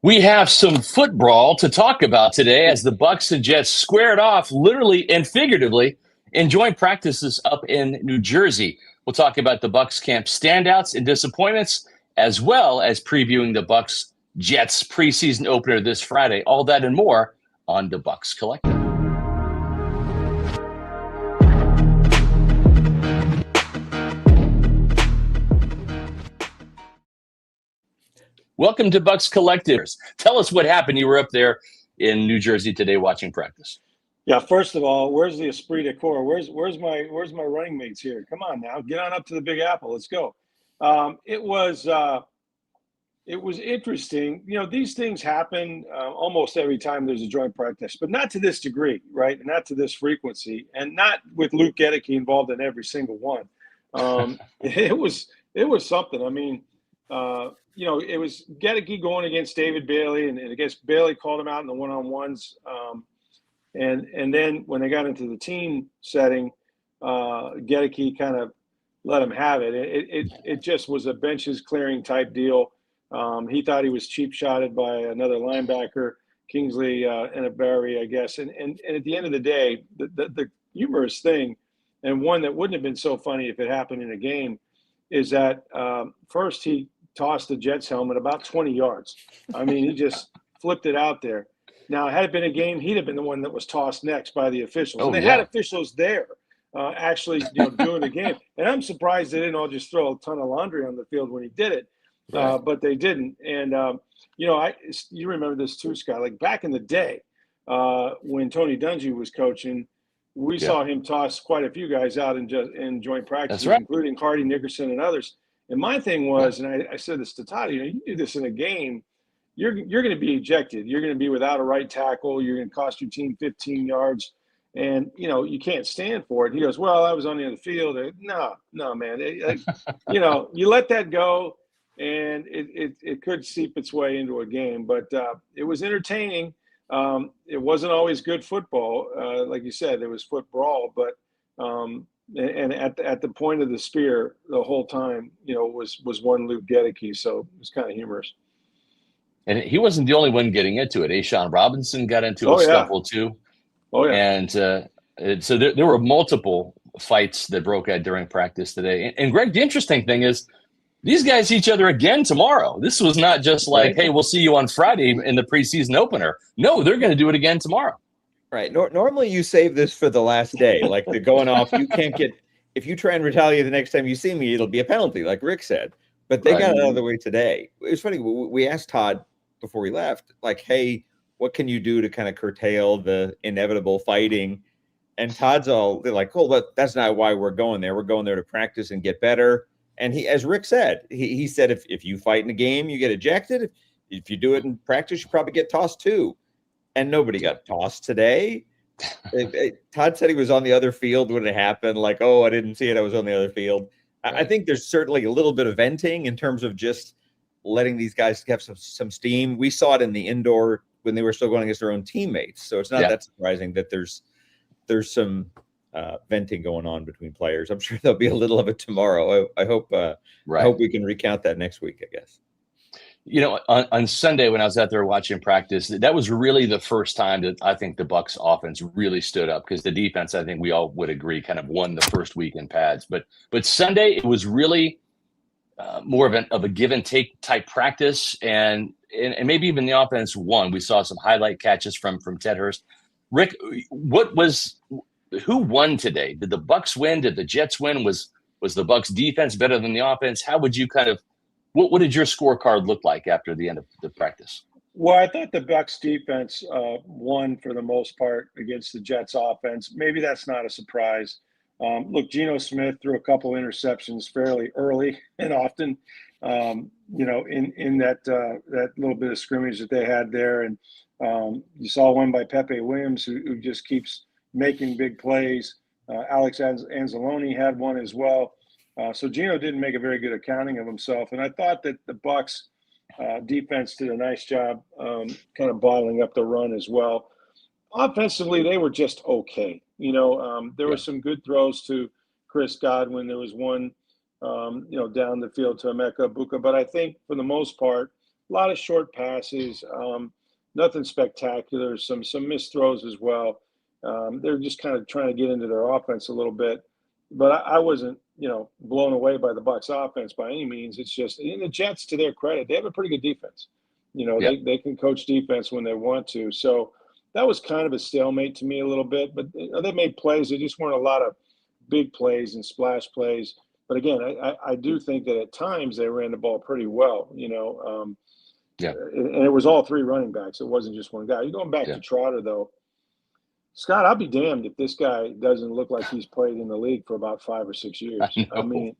We have some football to talk about today as the Bucs and Jets squared off literally and figuratively in joint practices up in New Jersey. We'll talk about the Bucs camp standouts and disappointments, as well as previewing the Bucs Jets preseason opener this Friday. All that and more on the Bucs Collective. Welcome to Bucs Collective. Tell us what happened. You were up there in New Jersey today watching practice. Yeah, first of all, where's the esprit de corps? Where's my running mates here? Come on now, get on up to the Big Apple. Let's go. It was interesting. You know, these things happen almost every time there's a joint practice, but not to this degree, right? Not to this frequency, and not with Luke Gedeke involved in every single one. It was something. I mean, you know, it was Gedeke going against David Bailey, and I guess Bailey called him out in the one-on-ones. And then when they got into the team setting, Gedeke kind of let him have it. It just was a benches clearing type deal. He thought he was cheap shotted by another linebacker, Kingsley Enaberry, I guess. And at the end of the day, the humorous thing, and one that wouldn't have been so funny if it happened in a game, is that first he tossed the Jets helmet about 20 yards. I mean, he just flipped it out there. Now, had it been a game, he'd have been the one that was tossed next by the officials. And they had officials there actually, doing the game. And I'm surprised they didn't all just throw a ton of laundry on the field when he did it, but they didn't. And, you remember this too, Scott. Like back in the day when Tony Dungy was coaching, we saw him toss quite a few guys out in joint practices, including Hardy, Nickerson, and others. And my thing was, and I said this to Todd, you do this in a game, you're going to be ejected. You're going to be without a right tackle. You're going to cost your team 15 yards, and you can't stand for it. He goes, "Well, I was on the other field." No, man. You let that go, and it could seep its way into a game. But it was entertaining. It wasn't always good football, like you said. There was foot brawl, but and at the point of the spear the whole time, was one Luke Gedeke. So it was kind of humorous. And he wasn't the only one getting into it. Ashawn Robinson got into a scuffle too. Oh, yeah. And so there were multiple fights that broke out during practice today. And Greg, the interesting thing is these guys see each other again tomorrow. This was not just like, hey, we'll see you on Friday in the preseason opener. No, they're going to do it again tomorrow. Right. Normally you save this for the last day, like the going off. You can't get – if you try and retaliate the next time you see me, it'll be a penalty, like Rick said. But they got it out of the way today. It was funny. We asked Todd before we left, like, hey, what can you do to kind of curtail the inevitable fighting? And Todd's they're like, oh, that's not why we're going there. We're going there to practice and get better. And he, as Rick said, he said, if you fight in a game, you get ejected. If you do it in practice, you probably get tossed too. And nobody got tossed today. Todd said he was on the other field when it happened. Like, oh, I didn't see it. I was on the other field. Right. I think there's certainly a little bit of venting in terms of just letting these guys have some steam. We saw it in the indoor when they were still going against their own teammates. So it's not that surprising that there's some venting going on between players. I'm sure there'll be a little of it tomorrow. I hope we can recount that next week, I guess. On Sunday when I was out there watching practice, that was really the first time that I think the Bucs offense really stood up, because the defense, I think we all would agree, kind of won the first week in pads. But Sunday, it was really more of a give and take type practice, and maybe even the offense won. We saw some highlight catches from Ted Hurst. Rick, who won today? Did the Bucs win? Did the Jets win? Was the Bucs defense better than the offense? How would you what did your scorecard look like after the end of the practice? Well, I thought the Bucs defense won for the most part against the Jets offense. Maybe that's not a surprise. Look, Geno Smith threw a couple interceptions fairly early and often, in that little bit of scrimmage that they had there. And you saw one by Pepe Williams, who just keeps making big plays. Alex Anzalone had one as well. So Geno didn't make a very good accounting of himself. And I thought that the Bucs defense did a nice job kind of bottling up the run as well. Offensively, they were just okay. There were some good throws to Chris Godwin. There was one, down the field to Emeka Egbuka. But I think for the most part, A lot of short passes, nothing spectacular. Some missed throws as well. They're just kind of trying to get into their offense a little bit. But I wasn't, blown away by the Bucs offense by any means. It's just, and the Jets, to their credit, they have a pretty good defense. They can coach defense when they want to. So that was kind of a stalemate to me a little bit. But they made plays. There just weren't a lot of big plays and splash plays. But again, I do think that at times they ran the ball pretty well. And it was all three running backs. It wasn't just one guy. You're going back to Trotter, though. Scott, I'll be damned if this guy doesn't look like he's played in the league for about 5 or 6 years. I mean,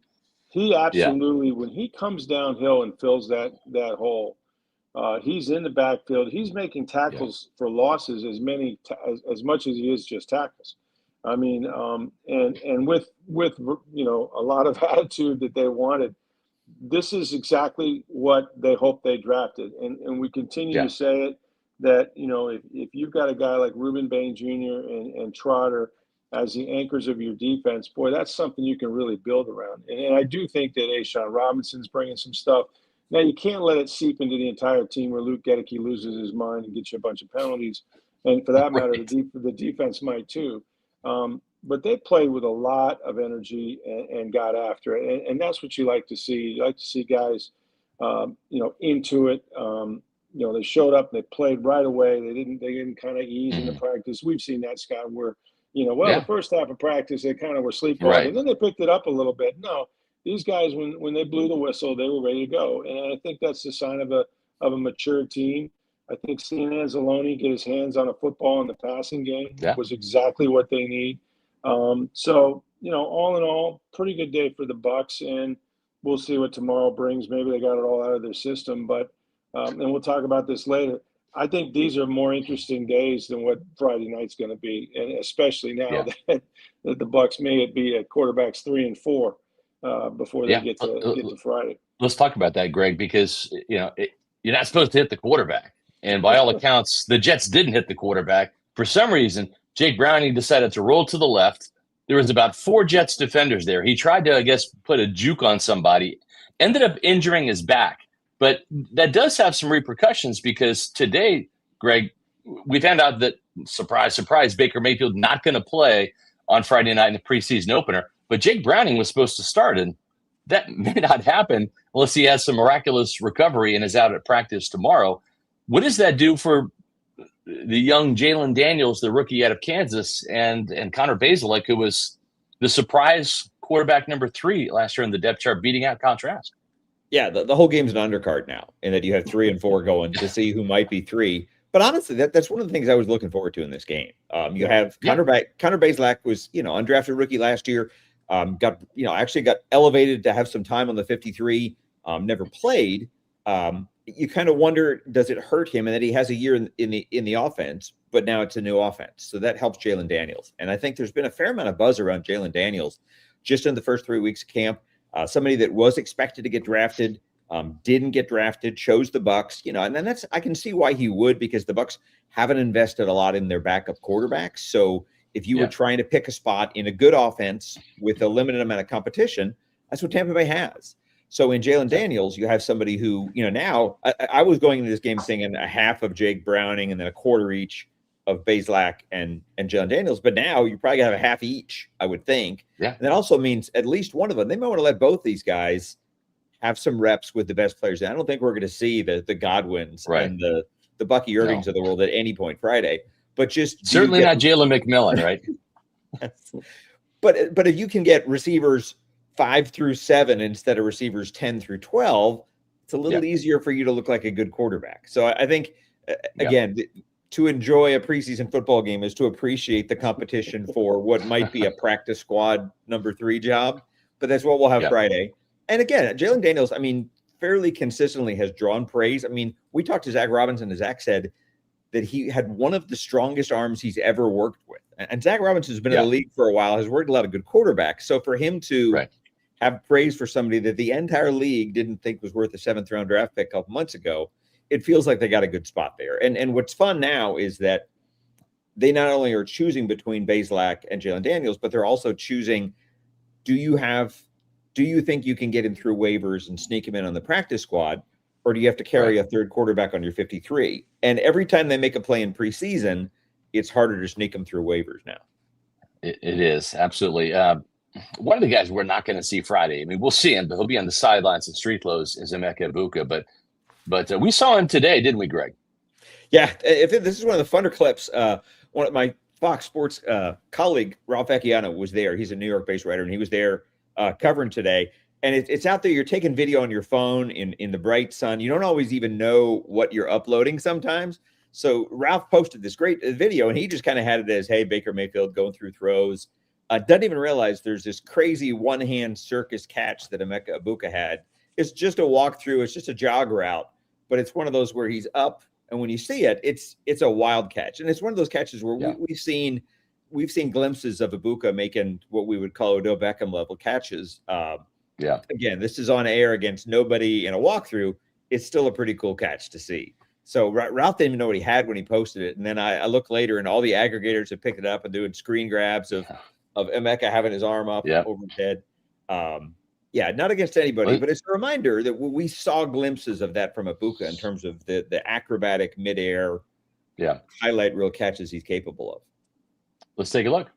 he absolutely, when he comes downhill and fills that hole, he's in the backfield. He's making tackles for losses as much as he is just tackles. I mean, and with a lot of attitude that they wanted. This is exactly what they hope they drafted, and we continue to say it. That, if you've got a guy like Reuben Bain Jr. and Trotter as the anchors of your defense, boy, that's something you can really build around. And I do think that Ashawn Robinson's bringing some stuff. Now, you can't let it seep into the entire team where Luke Gedeke loses his mind and gets you a bunch of penalties. And for that matter, the defense might too. But they played with a lot of energy and got after it. And that's what you like to see. You like to see guys, into it. They showed up, they played right away. They didn't kind of ease into practice. We've seen that, Scott, where, the first half of practice, they kind of were sleepwalking, and then they picked it up a little bit. No, these guys, when they blew the whistle, they were ready to go. And I think that's the sign of a mature team. I think seeing Anzalone get his hands on a football in the passing game was exactly what they need. So, all in all, pretty good day for the Bucs, and we'll see what tomorrow brings. Maybe they got it all out of their system, but and we'll talk about this later. I think these are more interesting days than what Friday night's going to be, and especially now that the Bucs may be at quarterbacks 3 and 4 before they get to Friday. Let's talk about that, Greg, because you're not supposed to hit the quarterback, and by all accounts, the Jets didn't hit the quarterback. For some reason, Jake Browning decided to roll to the left. There was about 4 Jets defenders there. He tried to, I guess, put a juke on somebody, ended up injuring his back. But that does have some repercussions because today, Greg, we found out that, surprise, surprise, Baker Mayfield not going to play on Friday night in the preseason opener. But Jake Browning was supposed to start, and that may not happen unless he has some miraculous recovery and is out at practice tomorrow. What does that do for the young Jalen Daniels, the rookie out of Kansas, and Connor Bazelak, who was the surprise quarterback number 3 last year in the depth chart, beating out Kyle Trask? Yeah, the whole game's an undercard now, and that you have 3 and 4 going to see who might be 3. But honestly, that's one of the things I was looking forward to in this game. You have Connor Bazelak was, undrafted rookie last year, actually got elevated to have some time on the 53, never played. You kind of wonder, does it hurt him? And that he has a year in the offense, but now it's a new offense. So that helps Jalen Daniels. And I think there's been a fair amount of buzz around Jalen Daniels just in the first 3 weeks of camp. Somebody that was expected to get drafted, didn't get drafted, chose the Bucs, and then I can see why he would, because the Bucs haven't invested a lot in their backup quarterbacks. So if you were trying to pick a spot in a good offense with a limited amount of competition, that's what Tampa Bay has. So in Jalen Daniels, you have somebody who, now I was going into this game thinking a half of Jake Browning and then a quarter each of Bazelak and Jalen Daniels, but now you probably have a half each, I would think. Yeah. And that also means at least one of them, they might want to let both these guys have some reps with the best players. And I don't think we're going to see the Godwins and the Bucky Irvings of the world at any point Friday, but just certainly not Jalen McMillan, right? But if you can get receivers 5 through 7 instead of receivers 10 through 12, it's a little easier for you to look like a good quarterback. So I think, again, to enjoy a preseason football game is to appreciate the competition for what might be a practice squad number 3 job, but that's what we'll have Friday. And again, Jalen Daniels, fairly consistently has drawn praise. We talked to Zach Robinson, and Zach said that he had one of the strongest arms he's ever worked with. And Zach Robinson has been in the league for a while, has worked a lot of good quarterbacks. So for him to have praise for somebody that the entire league didn't think was worth a 7th round draft pick a couple months ago, it feels like they got a good spot there. And what's fun now is that they not only are choosing between Bazelak and Jalen Daniels, but they're also choosing, do you think you can get him through waivers and sneak him in on the practice squad? or do you have to carry a third quarterback on your 53? And every time they make a play in preseason, it's harder to sneak them through waivers now. It is, absolutely. One of the guys we're not going to see Friday, I mean, we'll see him, but he'll be on the sidelines and street clothes, is Emeka Egbuka. But we saw him today, didn't we, Greg? Yeah, this is one of the funner clips. One of my Fox Sports colleague, Ralph Vecchiano, was there. He's a New York-based writer, and he was there covering today. And it's out there. You're taking video on your phone in the bright sun. You don't always even know what you're uploading sometimes. So Ralph posted this great video, and he just kind of had it as, hey, Baker Mayfield going through throws. Doesn't even realize there's this crazy one-hand circus catch that Emeka Egbuka had. It's just a walkthrough. It's just a jog route, but it's one of those where he's up, and when you see it, it's a wild catch. And it's one of those catches where we've seen glimpses of Egbuka making what we would call Odell Beckham level catches. Again, this is on air against nobody in a walkthrough. It's still a pretty cool catch to see. So Ralph didn't even know what he had when he posted it. And then I look later, and all the aggregators have picked it up and doing screen grabs of Emeka having his arm up over his head. Not against anybody, but it's a reminder that we saw glimpses of that from Egbuka in terms of the acrobatic midair highlight reel catches he's capable of. Let's take a look.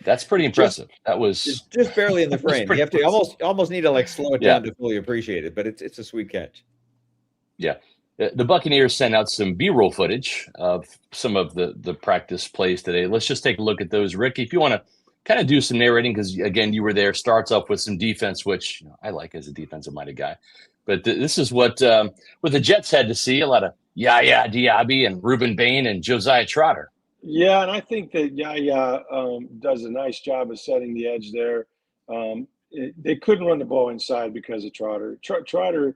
That's pretty impressive. That was just barely in the frame. You have to almost need to like slow it down to fully appreciate it, but it's a sweet catch. Yeah. The Buccaneers sent out some B-roll footage of some of the practice plays today. Let's just take a look at those. Rick, if you want to kind of do some narrating, because, again, you were there, starts off with some defense, which I like as a defensive-minded guy. But this is what the Jets had to see, a lot of Yaya Diaby and Reuben Bain and Josiah Trotter. Yeah, and I think that Yaya does a nice job of setting the edge there. They couldn't run the ball inside because of Trotter. Trotter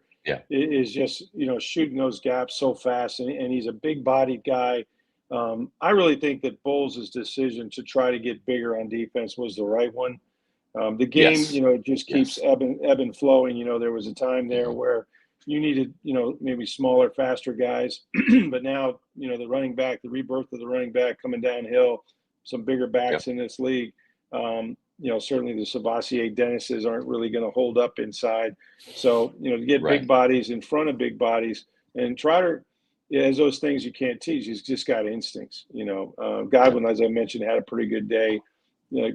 is just, shooting those gaps so fast, and he's a big-bodied guy. I really think that Bowles' decision to try to get bigger on defense was the right one. The game, just keeps ebb and flowing. There was a time there where you needed, maybe smaller, faster guys. But now, the running back, the rebirth of the running back coming downhill, some bigger backs in this league. Certainly the Savasier Dennises aren't really going to hold up inside. So, to get big bodies in front of big bodies. And Trotter has those things you can't teach. He's just got instincts. Godwin, as I mentioned, had a pretty good day.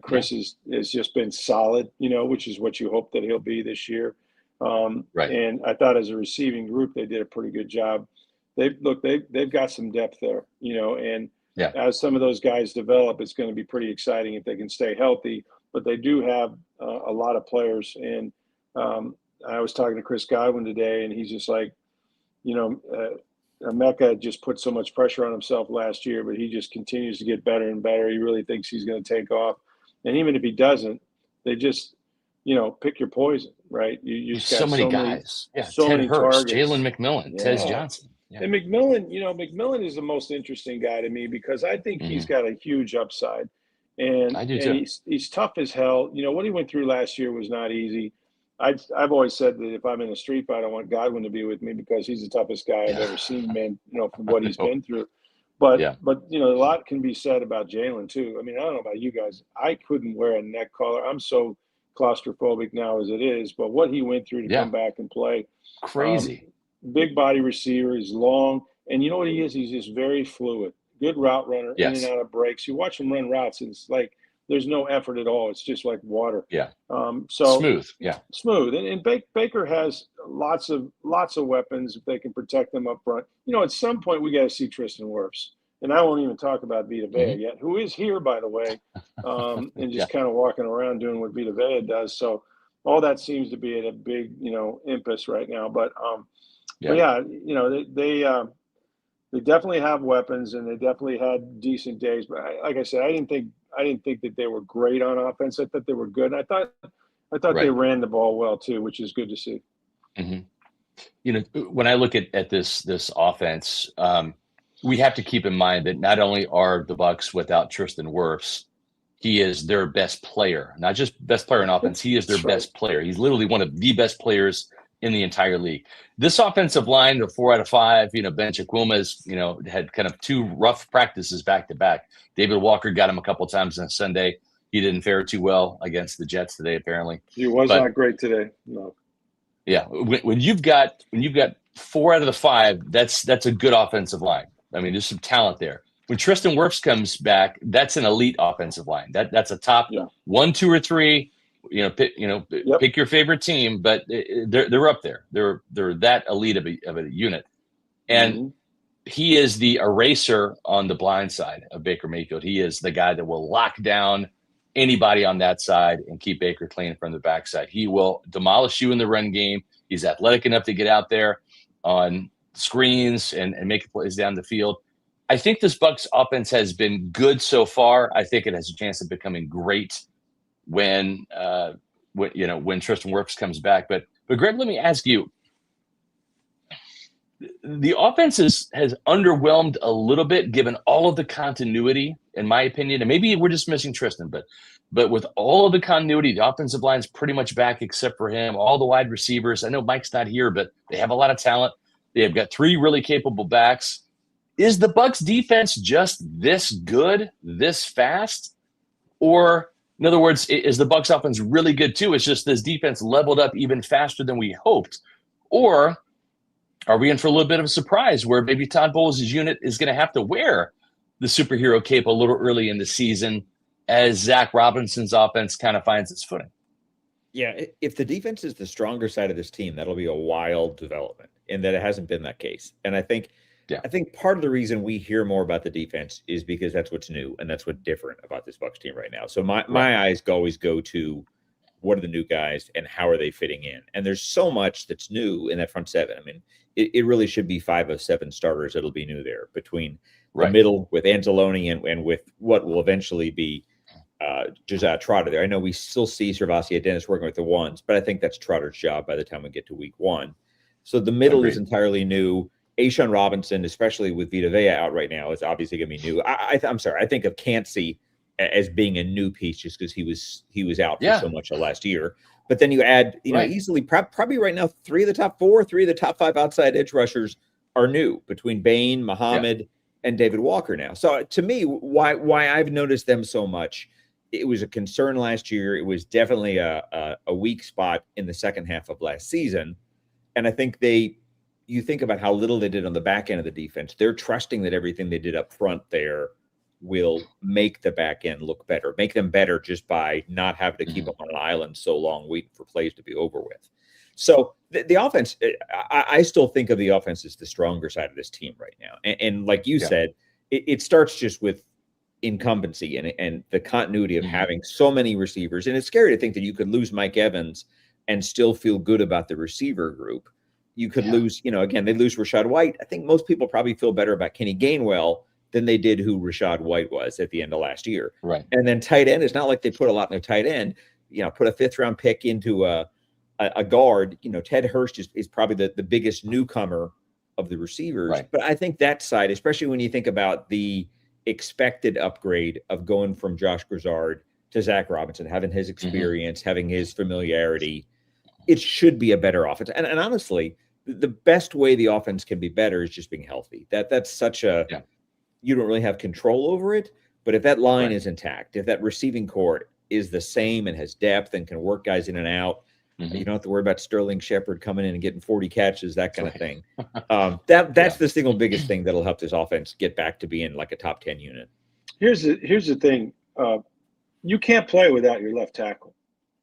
Chris has just been solid, which is what you hope that he'll be this year. And I thought as a receiving group, they did a pretty good job. They've got some depth there, and as some of those guys develop, it's going to be pretty exciting if they can stay healthy. But they do have a lot of players. And I was talking to Chris Godwin today, and he's just like, Emeka just put so much pressure on himself last year, but he just continues to get better and better. He really thinks he's going to take off. And even if he doesn't, they just, pick your poison, right? You just got so many guys. So Ted many Hurst, targets. Jalen McMillan, Tez Johnson. Yeah. And McMillan is the most interesting guy to me because I think he's got a huge upside. And I do too. He's tough as hell. What he went through last year was not easy. I've always said that if I'm in a street fight, I want Godwin to be with me because he's the toughest guy I've ever seen, man, from what he's been through. But a lot can be said about Jalen too. I mean, I don't know about you guys. I couldn't wear a neck collar. I'm so claustrophobic now as it is, but what he went through to come back and play. Crazy. Big body receiver. He's long. And you know what he is? He's just very fluid. Good route runner, in and out of breaks. You watch him run routes, and it's like there's no effort at all. It's just like water. Yeah. So smooth. Yeah. Smooth. And Baker has lots of weapons if they can protect them up front. At some point we got to see Tristan Wirfs. And I won't even talk about Vita Vea yet, who is here, by the way, and just kind of walking around doing what Vita Vea does. So all that seems to be at a big, impetus right now. But they definitely have weapons, and they definitely had decent days. But like I said, I didn't think that they were great on offense. I thought they were good. And I thought they ran the ball well too, which is good to see. When I look at this offense, we have to keep in mind that not only are the Bucs without Tristan Wirfs, he is their best player, not just best player in offense. He is their best player. He's literally one of the best players in the entire league. This offensive line, the 4 out of 5, Ben Chikwuma's, had kind of 2 rough practices back to back. David Walker got him a couple times on Sunday. He didn't fare too well against the Jets today, apparently. He was not great today. No. Yeah, when you've got 4 out of the 5, that's a good offensive line. I mean, there's some talent there. When Tristan Wirfs comes back, that's an elite offensive line. That's a top 1, 2, or 3. Pick your favorite team, but they're up there. They're that elite of a unit, and he is the eraser on the blind side of Baker Mayfield. He is the guy that will lock down anybody on that side and keep Baker clean from the backside. He will demolish you in the run game. He's athletic enough to get out there on screens and make plays down the field. I think this Bucs offense has been good so far. I think it has a chance of becoming great when Tristan Wirfs comes back. But Greg, let me ask you, the offense has underwhelmed a little bit given all of the continuity, in my opinion. And maybe we're just missing Tristan, but with all of the continuity, the offensive line's pretty much back except for him. All the wide receivers. I know Mike's not here, but they have a lot of talent. They have got 3 really capable backs. Is the Bucs defense just this good, this fast? Or, in other words, is the Bucs offense really good too? It's just this defense leveled up even faster than we hoped. Or are we in for a little bit of a surprise where maybe Todd Bowles' unit is going to have to wear the superhero cape a little early in the season as Zach Robinson's offense kind of finds its footing? Yeah, if the defense is the stronger side of this team, that'll be a wild development, and that it hasn't been that case. And I think part of the reason we hear more about the defense is because that's what's new and that's what's different about this Bucs team right now. So my eyes always go to what are the new guys and how are they fitting in? And there's so much that's new in that front 7. I mean, it really should be 5 of 7 starters that'll be new there between the middle with Anzalone and with what will eventually be Josiah Trotter there. I know we still see Servasia Dennis working with the ones, but I think that's Trotter's job by the time we get to week 1. So the middle is entirely new. A'Shawn Robinson, especially with Vita Vea out right now, is obviously going to be new. I'm sorry. I think of Cansey as being a new piece just because he was out for so much of last year. But then you add, easily probably right now 3 of the top 4, 3 of the top 5 outside edge rushers are new between Bain, Muhammad, and David Walker now. So to me, why I've noticed them so much, it was a concern last year. It was definitely a weak spot in the second half of last season. And I think you think about how little they did on the back end of the defense. They're trusting that everything they did up front there will make the back end look better, make them better just by not having to keep them on an island so long waiting for plays to be over with. So the offense, I still think of the offense as the stronger side of this team right now. And like you said, it starts just with incumbency and the continuity of having so many receivers. And it's scary to think that you could lose Mike Evans and still feel good about the receiver group. You could lose, again, they lose Rachaad White. I think most people probably feel better about Kenny Gainwell than they did who Rachaad White was at the end of last year. Right. And then tight end, it's not like they put a lot in their tight end, put a 5th round pick into a guard. Ted Hurst is probably the biggest newcomer of the receivers. Right. But I think that side, especially when you think about the expected upgrade of going from Josh Grizzard to Zach Robinson, having his experience, having his familiarity, it should be a better offense. And honestly, the best way the offense can be better is just being healthy. That's such a you don't really have control over it. But if that line is intact, if that receiving core is the same and has depth and can work guys in and out, you don't have to worry about Sterling Shepard coming in and getting 40 catches, that kind of thing. That's the single biggest thing that'll help this offense get back to being like a top 10 unit. Here's the thing. You can't play without your left tackle.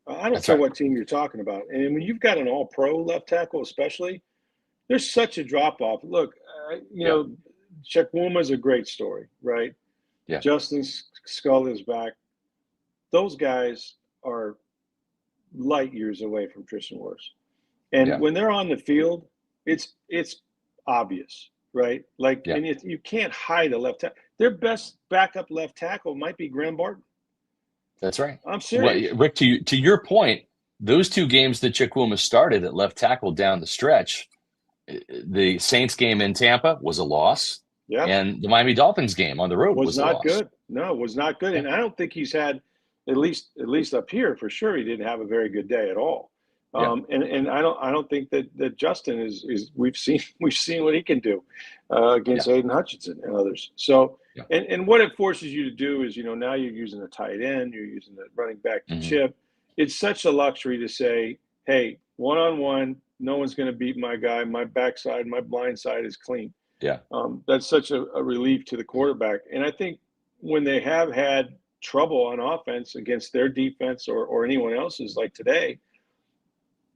I don't care what team you're talking about. And when you've got an all-pro left tackle especially, there's such a drop-off. Look, Chikwuma's a great story, right? Yeah. Justin Skull is back. Those guys are light years away from Tristan Wirfs. And when they're on the field, it's obvious, right? And you can't hide a left tackle. Their best backup left tackle might be Graham Barton. That's right. I'm serious. Well, Rick, to your point, those 2 games that Chikwuma started at left tackle down the stretch, the Saints game in Tampa was a loss. Yeah. And the Miami Dolphins game on the road was not a loss. good. No, it was not good. And I don't think he's had, at least up here for sure, he didn't have a very good day at all. And I don't think that Justin is we've seen what he can do against Aiden Hutchinson and others. So and what it forces you to do is, now you're using a tight end, you're using the running back to chip. It's such a luxury to say, hey, 1-on-1, no one's going to beat my guy. My backside, my blind side is clean. Yeah. That's such a relief to the quarterback. And I think when they have had trouble on offense against their defense or anyone else's, like today,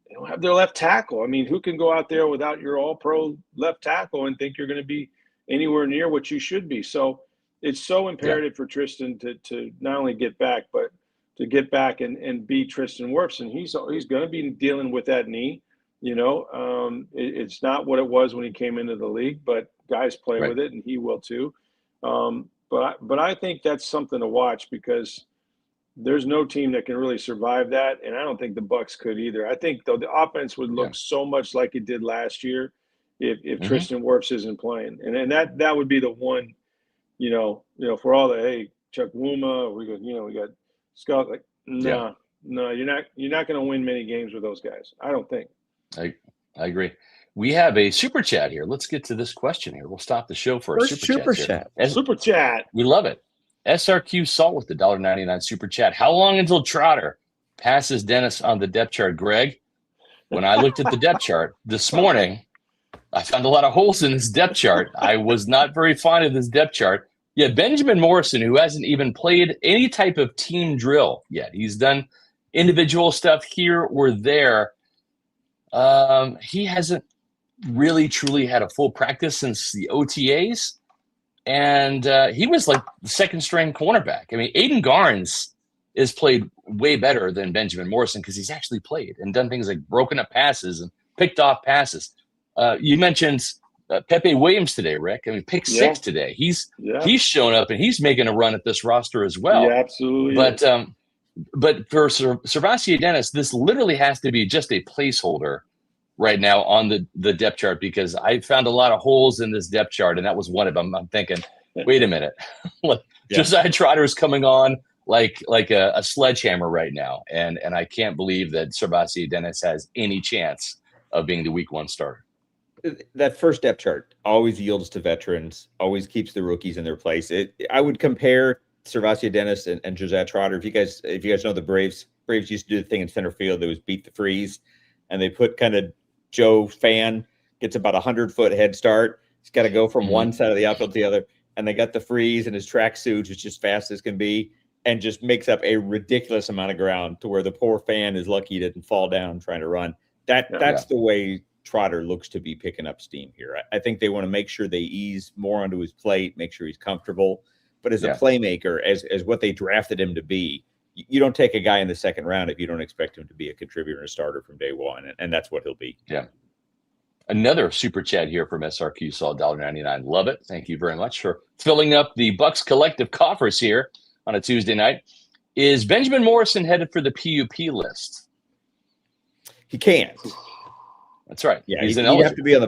they don't have their left tackle. I mean, who can go out there without your all-pro left tackle and think you're going to be anywhere near what you should be? So it's so imperative for Tristan to not only get back, but to get back and beat Tristan Wirfs. And he's going to be dealing with that knee. It's not what it was when he came into the league, but guys play with it, and he will too. But I think that's something to watch, because there's no team that can really survive that, and I don't think the Bucs could either. I think though the offense would look so much like it did last year if Tristan Wirfs isn't playing, and that would be the one, for all the Chuck Wuma, we got Scott, like no, you're not going to win many games with those guys. I don't think. I agree. We have a super chat here. Let's get to this question here. We'll stop the show for a super chat. Super chat. We love it. SRQ Salt with the $1.99 super chat. How long until Trotter passes Dennis on the depth chart, Greg? When I looked at the depth chart this morning, I found a lot of holes in this depth chart. I was not very fond of this depth chart. Yeah, Benjamin Morrison, who hasn't even played any type of team drill yet. He's done individual stuff here or there. He hasn't really truly had a full practice since the OTAs. And he was like the second string cornerback. I mean, Aiden Garnes is played way better than Benjamin Morrison because he's actually played and done things like broken up passes and picked off passes. You mentioned Pepe Williams today, Rick. I mean, pick six today. He's shown up and he's making a run at this roster as well. Yeah, absolutely. But for Servacio Dennis, this literally has to be just a placeholder right now on the depth chart, because I found a lot of holes in this depth chart, and that was one of them. I'm thinking, wait a minute, Josiah Trotter is coming on like a sledgehammer right now, and I can't believe that Servacio Dennis has any chance of being the week one starter. That first depth chart always yields to veterans, always keeps the rookies in their place. I would compare Servacio Dennis and Josiah Trotter. If you guys know the Braves used to do the thing in center field that was beat the freeze, and they put kind of Joe Fan gets about 100-foot head start. He's got to go from one side of the outfield to the other, and they got the freeze, and his tracksuit is just fast as can be, and just makes up a ridiculous amount of ground to where the poor Fan is lucky he didn't fall down trying to run. That's the way Trotter looks to be picking up steam here. I think they want to make sure they ease more onto his plate, make sure he's comfortable. But as a playmaker, as what they drafted him to be, you don't take a guy in the second round if you don't expect him to be a contributor and a starter from day one, and that's what he'll be. Yeah. Another super chat here from SRQ Saw $1.99. Love it. Thank you very much for filling up the Bucs Collective coffers here on a Tuesday night. Is Benjamin Morrison headed for the PUP list? He can't. That's right. Yeah, he'd have to be on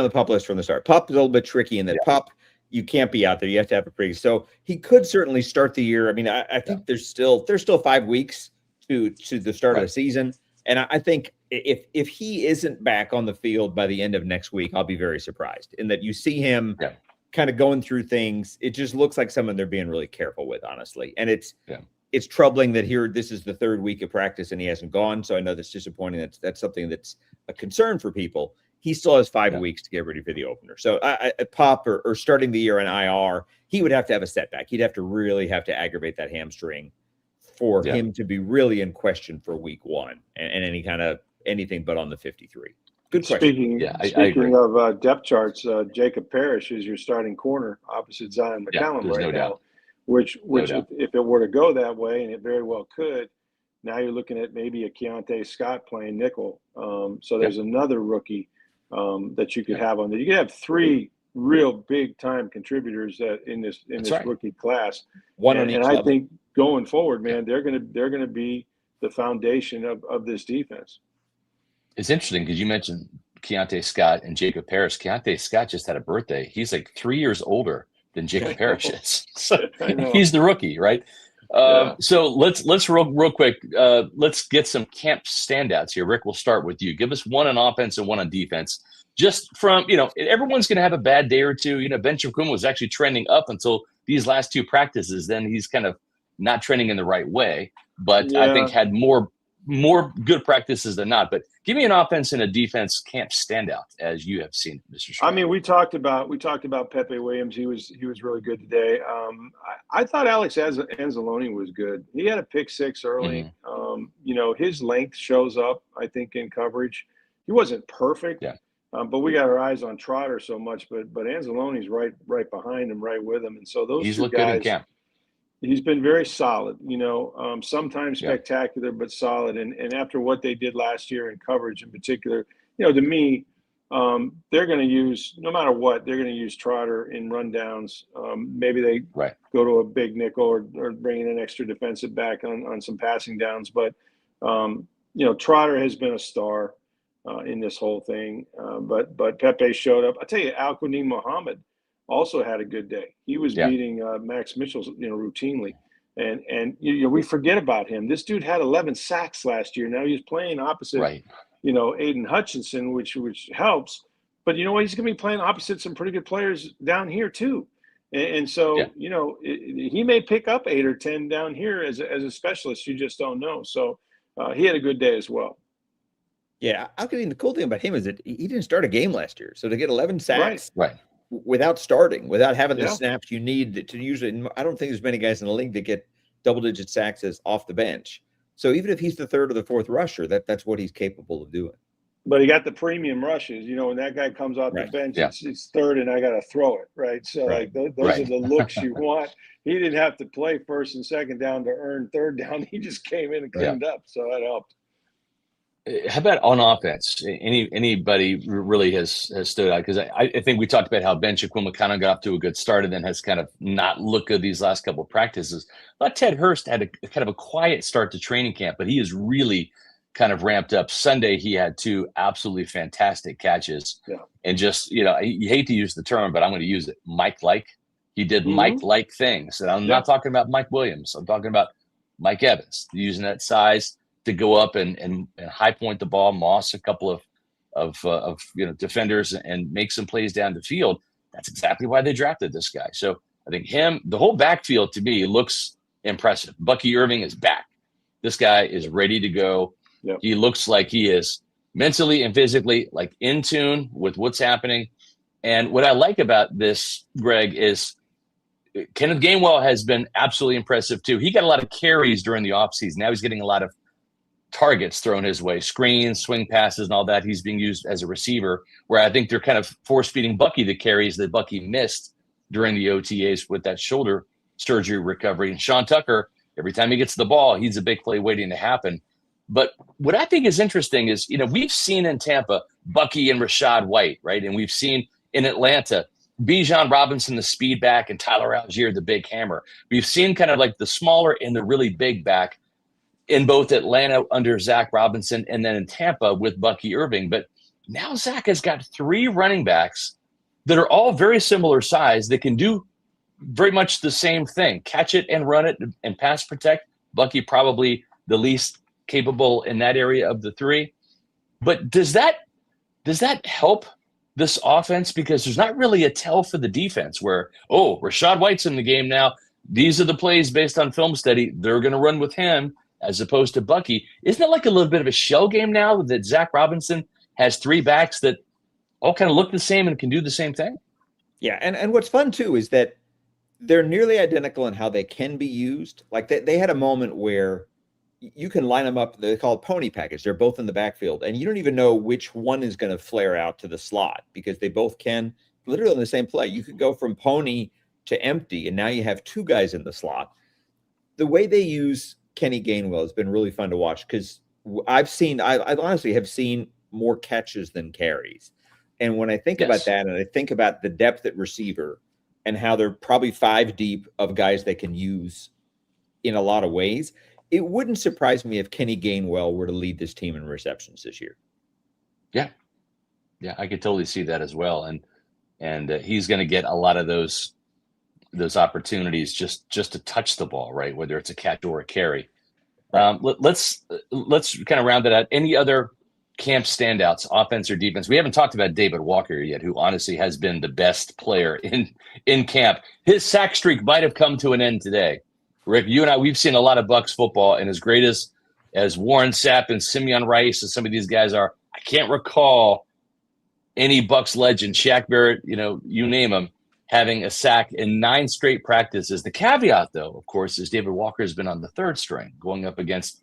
the PUP list from the start. PUP is a little bit tricky in that PUP, you can't be out there. You have to have a pre. So he could certainly start the year. I mean, I think there's still 5 weeks to the start of the season. And I think if he isn't back on the field by the end of next week, I'll be very surprised in that you see him kind of going through things. It just looks like someone they're being really careful with, honestly. And it's troubling that this is the third week of practice and he hasn't gone. So I know that's disappointing. That's something that's a concern for people. He still has 5 weeks to get ready for the opener. So Pop or starting the year in IR, he would have to have a setback. He'd have to aggravate that hamstring for him to be really in question for week one and any kind of anything but on the 53. Good question. Speaking of depth charts, Jacob Parrish is your starting corner opposite Zion McCollum right now. Which if it were to go that way, and it very well could, now you're looking at maybe a Keontae Scott playing nickel. So there's another rookie that you could have on there. You could have 3 real big time contributors in this rookie class. And I think going forward, man, they're gonna be the foundation of this defense. It's interesting because you mentioned Keontae Scott and Jacob Parrish. Keontae Scott just had a birthday. He's like 3 years older than Jacob Parrish is. So he's the rookie, right? So let's real quick. Let's get some camp standouts here. Rick, we'll start with you. Give us one on offense and one on defense. Just from, everyone's going to have a bad day or two. Ben Chacum was actually trending up until these last two practices. Then he's kind of not trending in the right way, but I think had more good practices than not. But give me an offense and a defense camp standout as you have seen, Mr. Stroud. I mean, we talked about Pepe Williams. He was really good today. I thought Alex Anzalone was good. He had a pick six early. His length shows up, I think, in coverage. He wasn't perfect, but we got our eyes on Trotter so much. But Anzalone's right behind him, right with him, and so those two guys. Good in camp. He's been very solid, sometimes spectacular, but solid. And after what they did last year in coverage in particular, to me, they're going to use, no matter what, they're going to use Trotter in rundowns. Maybe they go to a big nickel or bring in an extra defensive back on some passing downs. But, Trotter has been a star in this whole thing. But Pepe showed up. I tell you, Al-Quadin Muhammad also had a good day. He was beating Max Mitchell, routinely, and we forget about him. This dude had 11 sacks last year. Now he's playing opposite, Aiden Hutchinson, which helps. But you know what? He's going to be playing opposite some pretty good players down here too, and so he may pick up 8 or 10 down here as a specialist. You just don't know. So he had a good day as well. Yeah, the cool thing about him is that he didn't start a game last year, so to get 11 sacks, without starting, without having the snaps you need to usually, I don't think there's many guys in the league that get double-digit sacks as off the bench. So even if he's the third or the fourth rusher, that's what he's capable of doing. But he got the premium rushes. When that guy comes off the bench, it's third and I got to throw it, right? So those are the looks you want. He didn't have to play first and second down to earn third down. He just came in and cleaned up, so that helped. How about on offense? Anybody really has stood out? Because I think we talked about how Ben Chacum kind of got off to a good start and then has kind of not looked good these last couple of practices. I thought Ted Hurst had a kind of a quiet start to training camp, but he is really kind of ramped up. Sunday, he had 2 absolutely fantastic catches. And just, you hate to use the term, but I'm going to use it. Mike-like. He did Mike-like things. And I'm not talking about Mike Williams. I'm talking about Mike Evans, using that size to go up and high point the ball, moss a couple of defenders and make some plays down the field. That's exactly why they drafted this guy. So I think the whole backfield to me looks impressive. Bucky Irving is back. This guy is ready to go. He looks like he is mentally and physically like in tune with what's happening. And what I like about this, Greg, is Kenneth Gainwell has been absolutely impressive too. He got a lot of carries during the offseason. Now he's getting a lot of targets thrown his way, screens, swing passes, and all that. He's being used as a receiver, where I think they're kind of force-feeding Bucky the carries that Bucky missed during the OTAs with that shoulder surgery recovery. And Sean Tucker, every time he gets the ball, he's a big play waiting to happen. But what I think is interesting is, we've seen in Tampa Bucky and Rachaad White, right? And we've seen in Atlanta Bijan Robinson, the speed back, and Tyler Algier, the big hammer. We've seen kind of like the smaller and the really big back in both Atlanta under Zach Robinson and then in Tampa with Bucky Irving. But now Zach has got 3 running backs that are all very similar size that can do very much the same thing, catch it and run it and pass protect. Bucky probably the least capable in that area of the 3. But does that help this offense? Because there's not really a tell for the defense where, Rachaad White's in the game now. These are the plays based on film study. They're going to run with him as opposed to Bucky. Isn't it like a little bit of a shell game now that Zach Robinson has 3 backs that all kind of look the same and can do the same thing? Yeah, and what's fun too is that they're nearly identical in how they can be used. Like they had a moment where you can line them up. They call it pony package. They're both in the backfield, and you don't even know which one is going to flare out to the slot because they both can literally in the same play. You could go from pony to empty, and now you have 2 guys in the slot. The way they use Kenny Gainwell has been really fun to watch because I honestly have seen more catches than carries. And when I think about that, and I think about the depth at receiver and how they're probably 5 deep of guys they can use in a lot of ways, it wouldn't surprise me if Kenny Gainwell were to lead this team in receptions this year. Yeah. Yeah, I could totally see that as well. And he's going to get a lot of those opportunities just to touch the ball, right? Whether it's a catch or a carry. Let's kind of round it out. Any other camp standouts, offense or defense? We haven't talked about David Walker yet, who honestly has been the best player in camp. His sack streak might have come to an end today. Rick, you and I, we've seen a lot of Bucs football, and as great as Warren Sapp and Simeon Rice and some of these guys are, I can't recall any Bucs legend, Shaq Barrett, you name them, having a sack in 9 straight practices. The caveat, though, of course, is David Walker has been on the 3rd string, going up against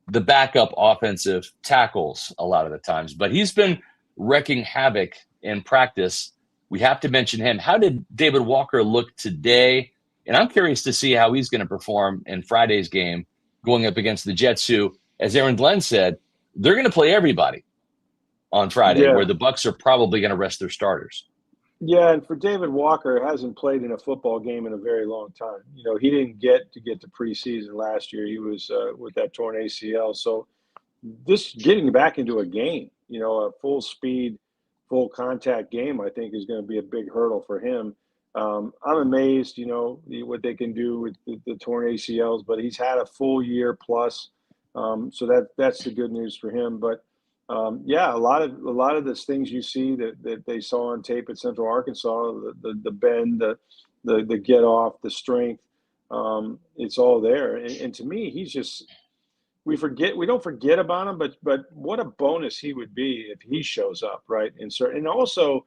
the backup offensive tackles a lot of the times. But he's been wrecking havoc in practice. We have to mention him. How did David Walker look today? And I'm curious to see how he's going to perform in Friday's game going up against the Jets, who, as Aaron Glenn said, they're going to play everybody on Friday, where the Bucs are probably going to rest their starters. Yeah, and for David Walker, hasn't played in a football game in a very long time. He didn't get to preseason last year. He was with that torn ACL. So this getting back into a game, a full speed, full contact game, I think is going to be a big hurdle for him. I'm amazed, what they can do with the torn ACLs, but he's had a full year plus. So that's the good news for him. But yeah, a lot of the things you see that they saw on tape at Central Arkansas, the bend, the get off, the strength, it's all there. And to me, he's just, we don't forget about him, but what a bonus he would be if he shows up, right? And also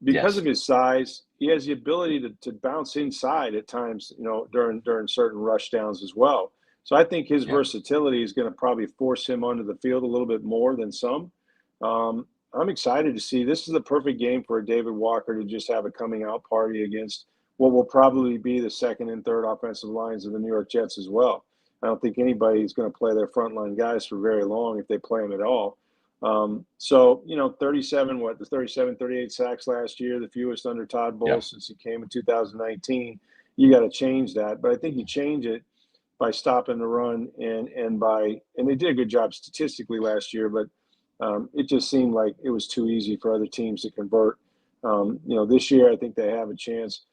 because of his size, he has the ability to bounce inside at times, during certain rush downs as well. So I think his versatility is going to probably force him onto the field a little bit more than some. I'm excited to see. This is the perfect game for David Walker to just have a coming out party against what will probably be the 2nd and 3rd offensive lines of the New York Jets as well. I don't think anybody's going to play their frontline guys for very long if they play them at all. So, 38 sacks last year, the fewest under Todd Bowles since he came in 2019. You got to change that. But I think you change it by stopping the run and they did a good job statistically last year, but it just seemed like it was too easy for other teams to convert. This year I think they have a chance.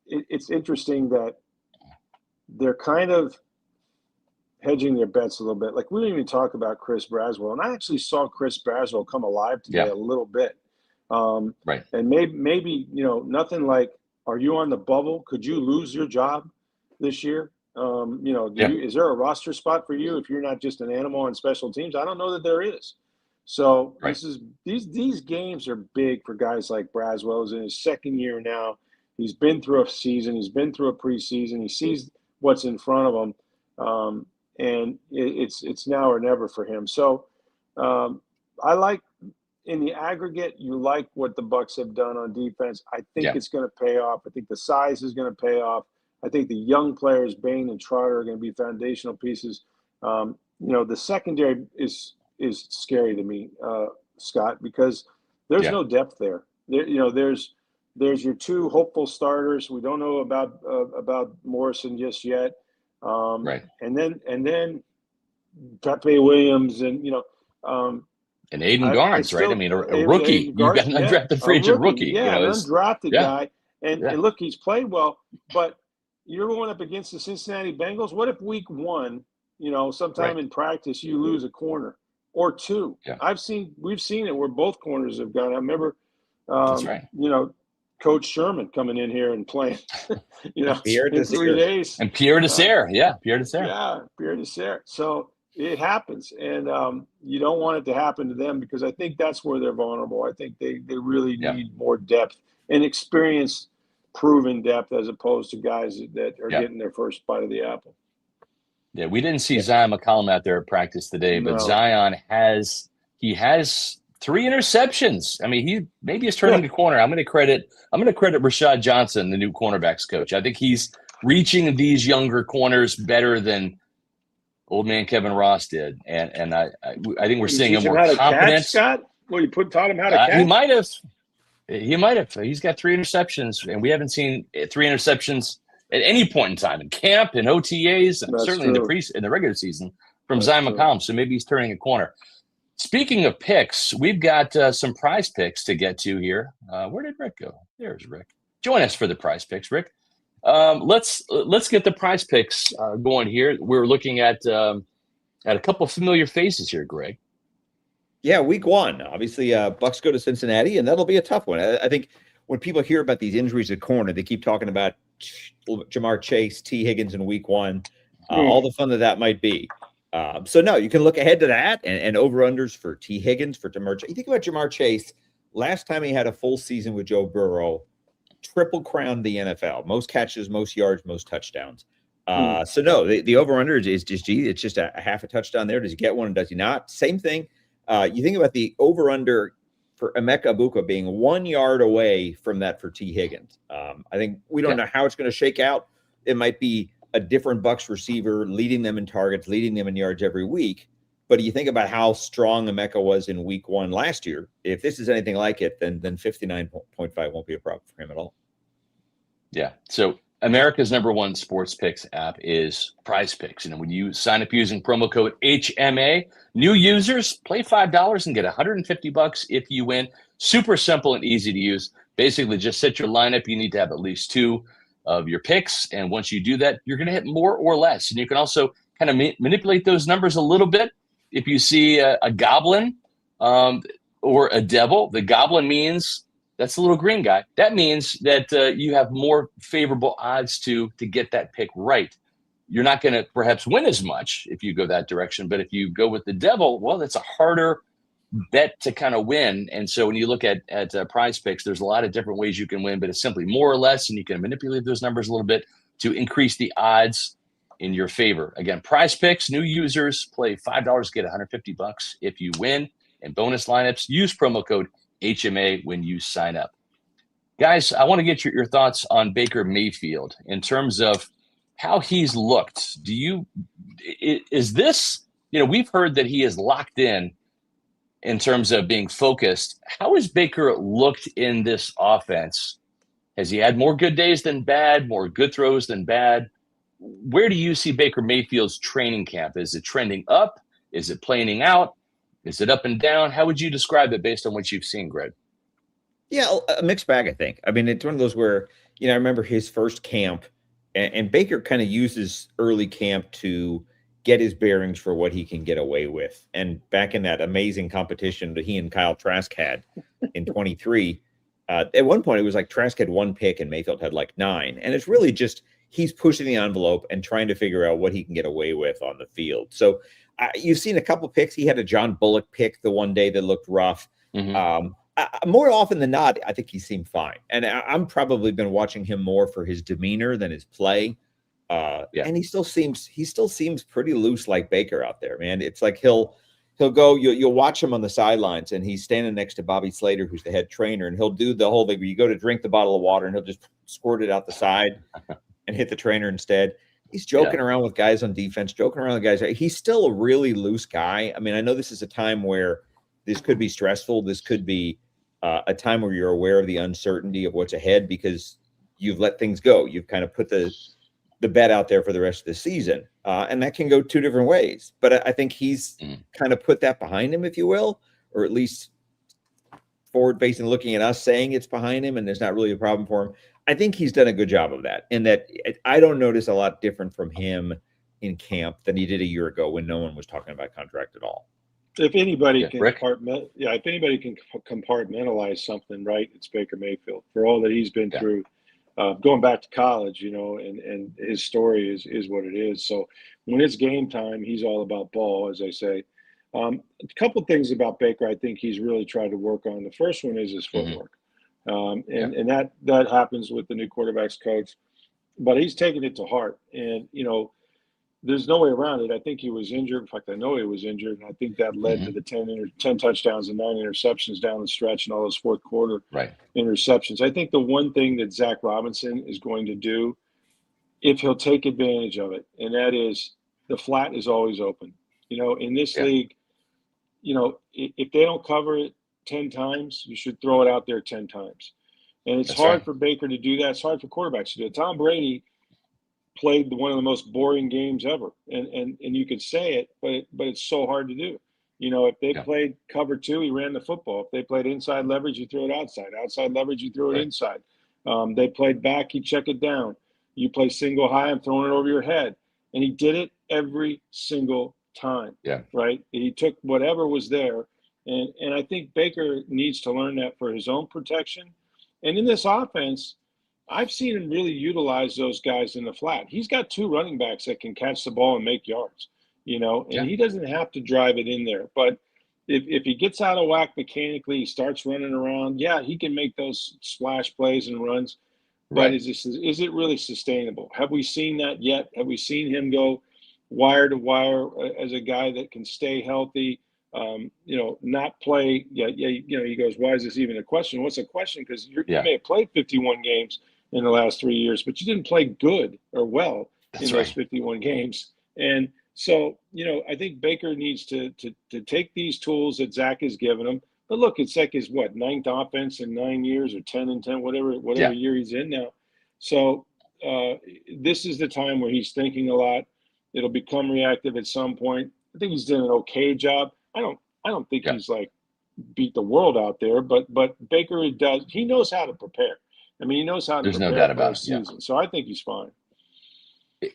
It's interesting that they're kind of hedging their bets a little bit. Like, we didn't even talk about Chris Braswell, and I actually saw Chris Braswell come alive today a little bit. Right. And maybe nothing like, are you on the bubble? Could you lose your job this year? Is there a roster spot for you if you're not just an animal on special teams? I don't know that there is. So these games are big for guys like Braswell. He's in his 2nd year now. He's been through a season. He's been through a preseason. He sees what's in front of him, and it's now or never for him. So I like, in the aggregate, you like what the Bucs have done on defense. I think it's going to pay off. I think the size is going to pay off. I think the young players, Bain and Trotter, are going to be foundational pieces. The secondary is scary to me, Scott, because there's no depth there. There's your 2 hopeful starters. We don't know about Morrison just yet. And then Pepe Williams and and Aiden Garnes, right? I mean, a rookie. You've got an undrafted free agent rookie. Yeah, an undrafted guy. And look, he's played well, but you're going up against the Cincinnati Bengals. What if week 1, sometime in practice, you lose a corner or 2? Yeah. We've seen it where both corners have gone. I remember, That's right. Coach Sherman coming in here and playing, Pierre in 3 days. And Pierre Desser. Pierre Desser. Yeah, Pierre Desser. So it happens. And you don't want it to happen to them, because I think that's where they're vulnerable. I think they really need more depth and experience, proven depth, as opposed to guys that are getting their first bite of the apple. Yeah, we didn't see Zion McCollum out there at practice today, but Zion has 3 interceptions. I mean, maybe he's turning the corner. I'm going to credit Rashad Johnson, the new cornerbacks coach. I think he's reaching these younger corners better than old man Kevin Ross did, and I think we're seeing a more confident. Scott, well, taught him how to catch. He might have. He's got 3 interceptions, and we haven't seen 3 interceptions at any point in time in camp, in OTAs, and certainly in the regular season from Zion McCollum. So maybe he's turning a corner. Speaking of picks, we've got some prize picks to get to here. Where did Rick go? There's Rick. Join us for the prize picks, Rick. Let's get the prize picks going here. We're looking at a couple of familiar faces here, Greg. Yeah, week one. Obviously, Bucs go to Cincinnati, and that'll be a tough one. I think when people hear about these injuries at corner, they keep talking about Jamar Chase, T. Higgins in week one, all the fun that might be. So no, you can look ahead to that and over-unders for T. Higgins, for Jamar Chase. You think about Jamar Chase, last time he had a full season with Joe Burrow, triple crowned the NFL, most catches, most yards, most touchdowns. So no, the over-under is just, it's just a half a touchdown there. Does he get one and does he not? Same thing. You think about the over-under for Emeka Egbuka being 1 yard away from that for T. Higgins. I think we don't know how it's going to shake out. It might be a different Bucs receiver leading them in targets, leading them in yards every week. But you think about how strong Emeka was in week one last year. If this is anything like it, then 59.5 won't be a problem for him at all. Yeah. So America's #1 sports picks app is Prize Picks. When you sign up using promo code HMA, new users play $5 and get $150 if you win. Super simple and easy to use. Basically, just set your lineup. You need to have at least 2 of your picks. And once you do that, you're going to hit more or less. And you can also kind of manipulate those numbers a little bit. If you see a goblin or a devil, the goblin means that's the little green guy. That means that you have more favorable odds to get that pick right. You're not going to perhaps win as much if you go that direction. But if you go with the devil, well, that's a harder bet to kind of win. And so when you look at Prize Picks, there's a lot of different ways you can win, but it's simply more or less, and you can manipulate those numbers a little bit to increase the odds in your favor. Again, Prize Picks, new users play $5, get $150 if you win. And bonus lineups, use promo code HMA when you sign up. Guys, I want to get your thoughts on Baker Mayfield in terms of how he's looked. Is this, we've heard that he is locked in terms of being focused. How has Baker looked in this offense? Has he had more good days than bad, more good throws than bad? Where do you see Baker Mayfield's training camp? Is it trending up? Is it planing out? Is it up and down? How would you describe it based on what you've seen, Greg? Yeah, a mixed bag, I think. I mean, it's one of those where, I remember his first camp, and Baker kind of uses early camp to get his bearings for what he can get away with. And back in that amazing competition that he and Kyle Trask had in 23, at one point it was like Trask had 1 pick and Mayfield had like 9. And it's really just he's pushing the envelope and trying to figure out what he can get away with on the field. So you've seen a couple picks. He had a John Bullock pick the one day that looked rough. More often than not, I think he seemed fine. And I'm probably been watching him more for his demeanor than his play. And he still seems pretty loose like Baker out there, man. It's like he'll go, you'll watch him on the sidelines and he's standing next to Bobby Slater, who's the head trainer, and he'll do the whole thing where you go to drink the bottle of water and he'll just squirt it out the side and hit the trainer instead. He's joking around with guys on defense, joking around with guys. He's still a really loose guy. I mean, I know this is a time where this could be stressful. This could be a time where you're aware of the uncertainty of what's ahead because you've let things go. You've kind of put the bet out there for the rest of the season. And that can go 2 different ways. But I think he's kind of put that behind him, if you will, or at least forward facing, looking at us saying it's behind him and there's not really a problem for him. I think he's done a good job of that. And that I don't notice a lot different from him in camp than he did a year ago when no one was talking about contract at all. If anybody can compartmentalize something, right, it's Baker Mayfield for all that he's been through. Going back to college, and his story is what it is. So when it's game time, he's all about ball, as I say. A couple of things about Baker I think he's really tried to work on. The first one is his footwork. And that happens with the new quarterbacks coach. But he's taken it to heart. And, there's no way around it. I think he was injured. In fact, I know he was injured. And I think that led to the 10 touchdowns and 9 interceptions down the stretch and all those fourth quarter interceptions. I think the one thing that Zach Robinson is going to do, if he'll take advantage of it, and that is the flat is always open. In this league, if they don't cover it 10 times, you should throw it out there 10 times. And it's hard for Baker to do that. It's hard for quarterbacks to do it. Tom Brady played one of the most boring games ever. And you could say it, but it's so hard to do. If they played cover 2, he ran the football. If they played inside leverage, you threw it outside. Outside leverage, you threw it inside. They played back, you check it down. You play single high, I'm throwing it over your head. And he did it every single time. Right? He took whatever was there. And I think Baker needs to learn that for his own protection. And in this offense, I've seen him really utilize those guys in the flat. He's got 2 running backs that can catch the ball and make yards, and he doesn't have to drive it in there. But if he gets out of whack mechanically, he starts running around, he can make those splash plays and runs. But is it really sustainable? Have we seen that yet? Have we seen him go wire to wire as a guy that can stay healthy? Not play. He goes, why is this even a question? What's a question? Because you may have played 51 games in the last 3 years, but you didn't play good or well in those 51 games. And so, I think Baker needs to take these tools that Zach has given him. But look, it's like his 9th offense in 9 years, or 10-10, whatever year he's in now. So this is the time where he's thinking a lot. It'll become reactive at some point. I think he's done an okay job. I don't think he's like beat the world out there, but Baker does. He knows how to prepare. I mean, he knows how to prepare no doubt for about a season. So I think he's fine.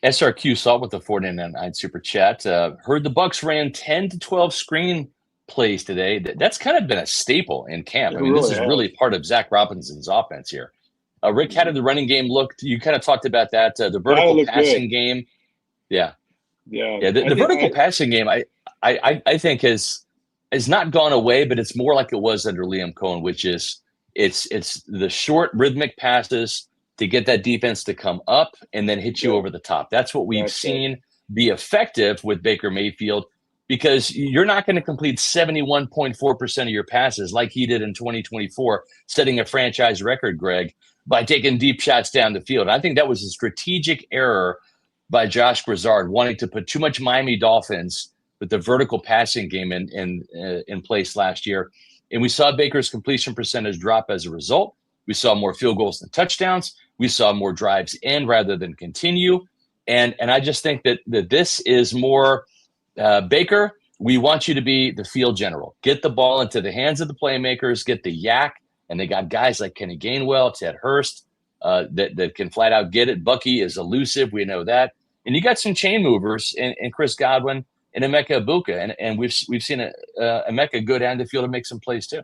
SRQ saw with the 499 super chat. Heard the Bucs ran 10 to 12 screen plays today. That's kind of been a staple in camp. I mean, this is really part of Zach Robinson's offense here. Rick, how did the running game look? You kind of talked about that. The vertical passing game. The vertical passing game, I think has not gone away, but it's more like it was under Liam Cohen, which is it's the short rhythmic passes to get that defense to come up and then hit you over the top. That's what we've seen be effective with Baker Mayfield, because you're not going to complete 71.4% of your passes like he did in 2024, setting a franchise record, Greg, by taking deep shots down the field. I think that was a strategic error by Josh Broussard, wanting to put too much Miami Dolphins with the vertical passing game in place last year. And we saw Baker's completion percentage drop as a result. We saw more field goals than touchdowns. We saw more drives end rather than continue. And I just think that this is more Baker, we want you to be the field general. Get the ball into the hands of the playmakers, get the yak. And they got guys like Kenny Gainwell, Ted Hurst, that can flat out get it. Bucky is elusive. We know that. And you got some chain movers in Chris Godwin and Emeka Ibuka. And we've seen Emeka go down the field and make some plays too.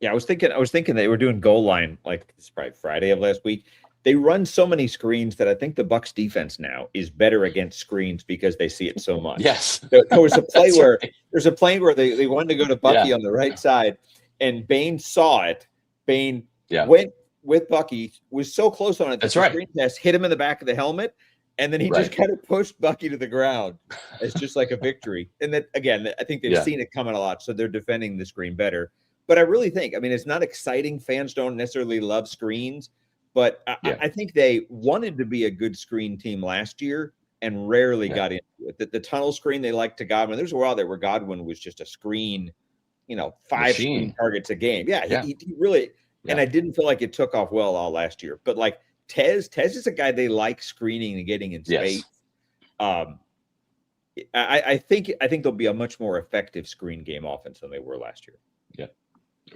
Yeah, I was thinking they were doing goal line like it's probably Friday of last week. They run so many screens that I think the Bucs defense now is better against screens because they see it so much. Yes. There was a play where they wanted to go to Bucky on the right side, and Bain saw it. Bain went with Bucky, was so close on it. That's right. Screen test hit him in the back of the helmet, and then he just kind of pushed Bucky to the ground as just like a victory. And that, again, I think they've seen it coming a lot, so they're defending the screen better. But I really think, I mean, it's not exciting. Fans don't necessarily love screens, but I think they wanted to be a good screen team last year and rarely got into it. The tunnel screen they liked to Godwin. There's a while there where Godwin was just a screen, 5 screen targets a game. He really, and I didn't feel like it took off well all last year. But like Tez is a guy they like screening and getting in space. I think they'll be a much more effective screen game offense than they were last year. Yeah.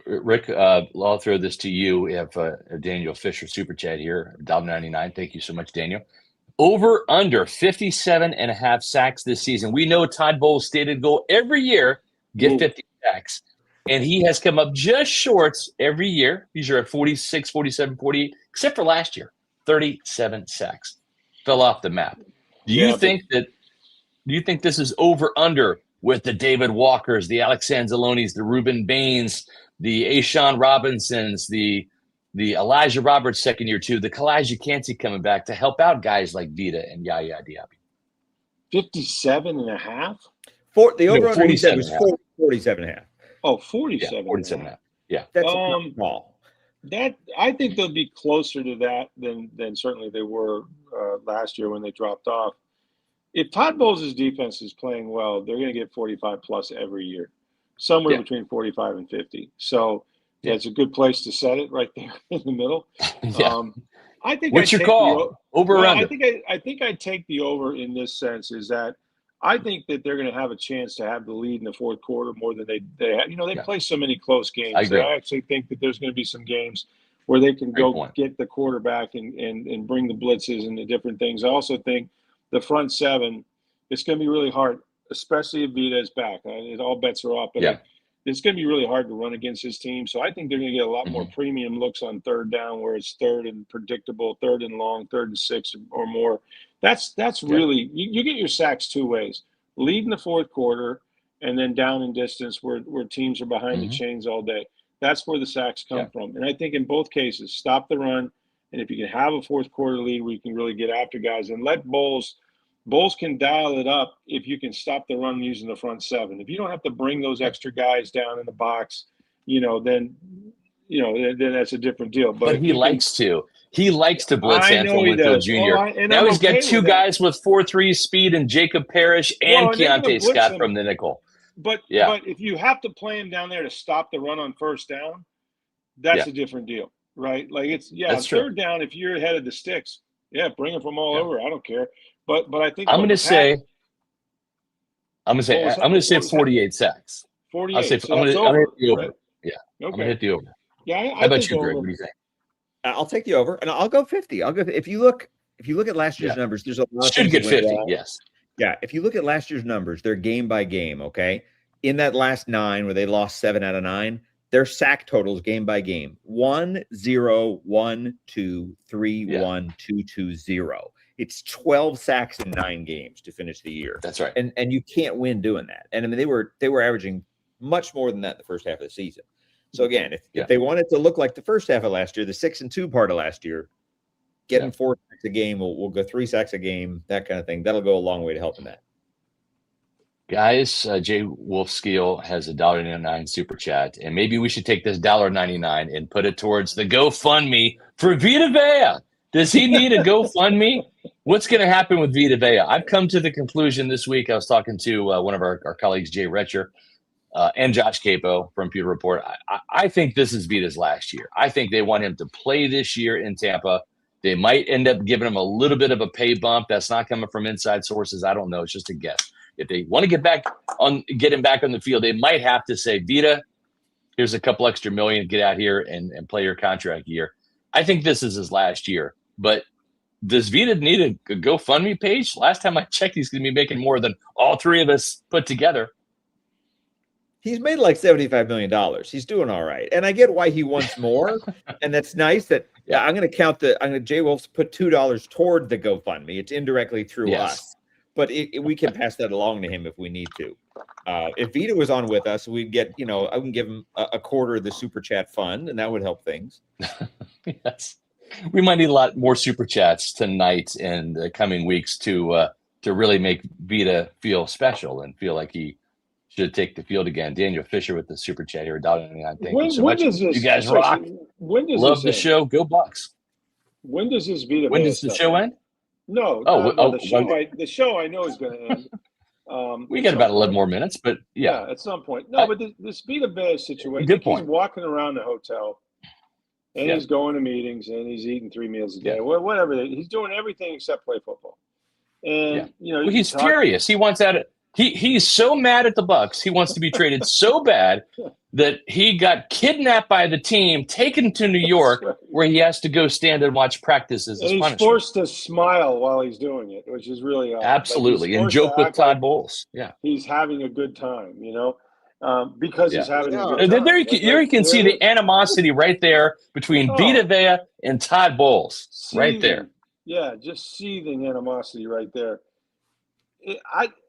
Rick, I'll throw this to you. We have Daniel Fisher super chat here, $1.99. Thank you so much, Daniel. Over under 57.5 sacks this season. We know Todd Bowles' stated goal every year, get 50 sacks. And he has come up just short every year. These are at 46, 47, 48, except for last year, 37 sacks. Fell off the map. Do you think this is over under with the David Walkers, the Alex Anzalonis, the Reuben Baines, the Ashawn Robinsons, the Elijah Roberts second year too, the Kalijah Kancey coming back to help out guys like Vita and Yaya Diaby? 57.5? The over-under he said was 47.5. Oh, 47. 47.5. Yeah. That's small. That I think they'll be closer to that than certainly they were last year when they dropped off. If Todd Bowles' defense is playing well, they're going to get 45 plus every year, somewhere between 45 and 50. So it's a good place to set it right there in the middle. I think. What's your call? Over or under? I think I take the over in this sense is that I think that they're going to have a chance to have the lead in the fourth quarter more than they have. They Yeah. play so many close games. I agree. I actually think that there's going to be some games where they can Great go point. get the quarterback and bring the blitzes and the different things. I also think the front seven, it's going to be really hard, especially if Vita is back. All bets are off, but Yeah. it's going to be really hard to run against his team. So I think they're going to get a lot more premium looks on third down, where it's third and predictable, third and long, third and 6 or more. That's really you get your sacks two ways: lead in the fourth quarter, and then down in distance where teams are behind the chains all day. That's where the sacks come from. And I think in both cases, stop the run, and if you can have a fourth quarter lead where you can really get after guys and let Bowles can dial it up if you can stop the run using the front seven. If you don't have to bring those extra guys down in the box, then that's a different deal. But he likes to. He likes to blitz Antoine Winfield Jr. Now he's got two guys with 4.3 speed and Jacob Parrish and Keontae Scott from the nickel. But if you have to play him down there to stop the run on first down, that's a different deal, right? Like it's third down. If you're ahead of the sticks, bring him from all over. I don't care. But I think I'm going to say 48 sacks. 48. I'm going to hit the over. Right? Yeah. Okay. I'm going to hit the over. Yeah. How about you, Greg? What do you think? I'll take the over, and I'll go 50. If you look at last year's numbers, there's a lot. Should get 50. Yes. Yeah. If you look at last year's numbers, they're game by game. Okay. In that last 9 where they lost 7 out of 9, their sack totals game by game: 1, 0, 1, 2, 3, 1, 2, 2, 0. It's 12 sacks in 9 games to finish the year. That's right. And you can't win doing that. And I mean, they were averaging much more than that the first half of the season. So again, if they want it to look like the first half of last year, the 6-2 part of last year, getting 4 sacks a game, we'll go 3 sacks a game, that kind of thing. That'll go a long way to helping that. Guys, Jay Wolfskiel has a $1.99 super chat, and maybe we should take this $1.99 and put it towards the GoFundMe for Vita Vea. Does he need a GoFundMe? What's going to happen with Vita Vea? I've come to the conclusion this week. I was talking to one of our colleagues, Jay Retcher, and Josh Capo from Pewter Report. I think this is Vita's last year. I think they want him to play this year in Tampa. They might end up giving him a little bit of a pay bump. That's not coming from inside sources. I don't know. It's just a guess. If they want to get him back on the field, they might have to say, Vita, here's a couple extra million, get out here and play your contract year. I think this is his last year. But does Vita need a GoFundMe page? Last time I checked, he's going to be making more than all three of us put together. He's made like $75 million. He's doing all right. And I get why he wants more. And that's nice that I'm going to Jay Wolf's put $2 toward the GoFundMe. It's indirectly through us. But we can pass that along to him if we need to. If Vita was on with us, we'd get, I can give him a quarter of the super chat fund, and that would help things. Yes. We might need a lot more super chats tonight and the coming weeks to really make Vita feel special and feel like he should take the field again. Daniel Fisher with the super chat here. $1.99. Thank you so much. You guys rock. Love the show. Go Bucs. When does this Vita? When does the show end? No, the show I know is going to end. We got about 11 more minutes, but at some point. No, but this Vita Vea situation. Good point. He's walking around the hotel, and he's going to meetings, and he's eating 3 meals a day. Whatever. He's doing everything except play football. And he's furious. He wants out. He's so mad at the Bucs. He wants to be traded so bad that he got kidnapped by the team, taken to New York, where he has to go stand and watch practices as punishment. He's forced to smile while he's doing it, which is really odd. Absolutely, and joke with Todd Bowles. Yeah, he's having a good time, because he's having a good time. There you can see the animosity right there between Vita Vea and Todd Bowles, right there. Yeah, just seething animosity right there.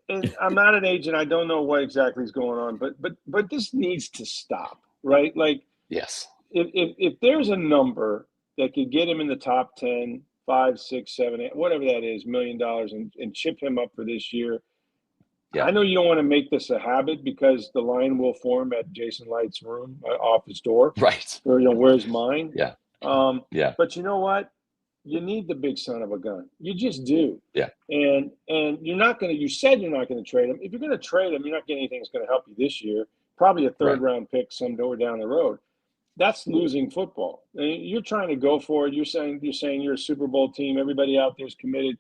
And I'm not an agent. I don't know what exactly is going on, but this needs to stop, right? Like, yes, if there's a number that could get him in the top 10, 5, 6, 7, 8, whatever that is, $1 million, and chip him up for this year. Yeah. I know you don't want to make this a habit because the line will form at Jason Light's room, office door, right? Or where's mine? Yeah. But you know what? You need the big son of a gun. You just do. Yeah. And you're not going to – you said you're not going to trade him. If you're going to trade him, you're not getting anything that's going to help you this year. Probably a third-round pick somewhere down the road. That's losing football. And you're trying to go for it. You're saying you're a Super Bowl team. Everybody out there is committed.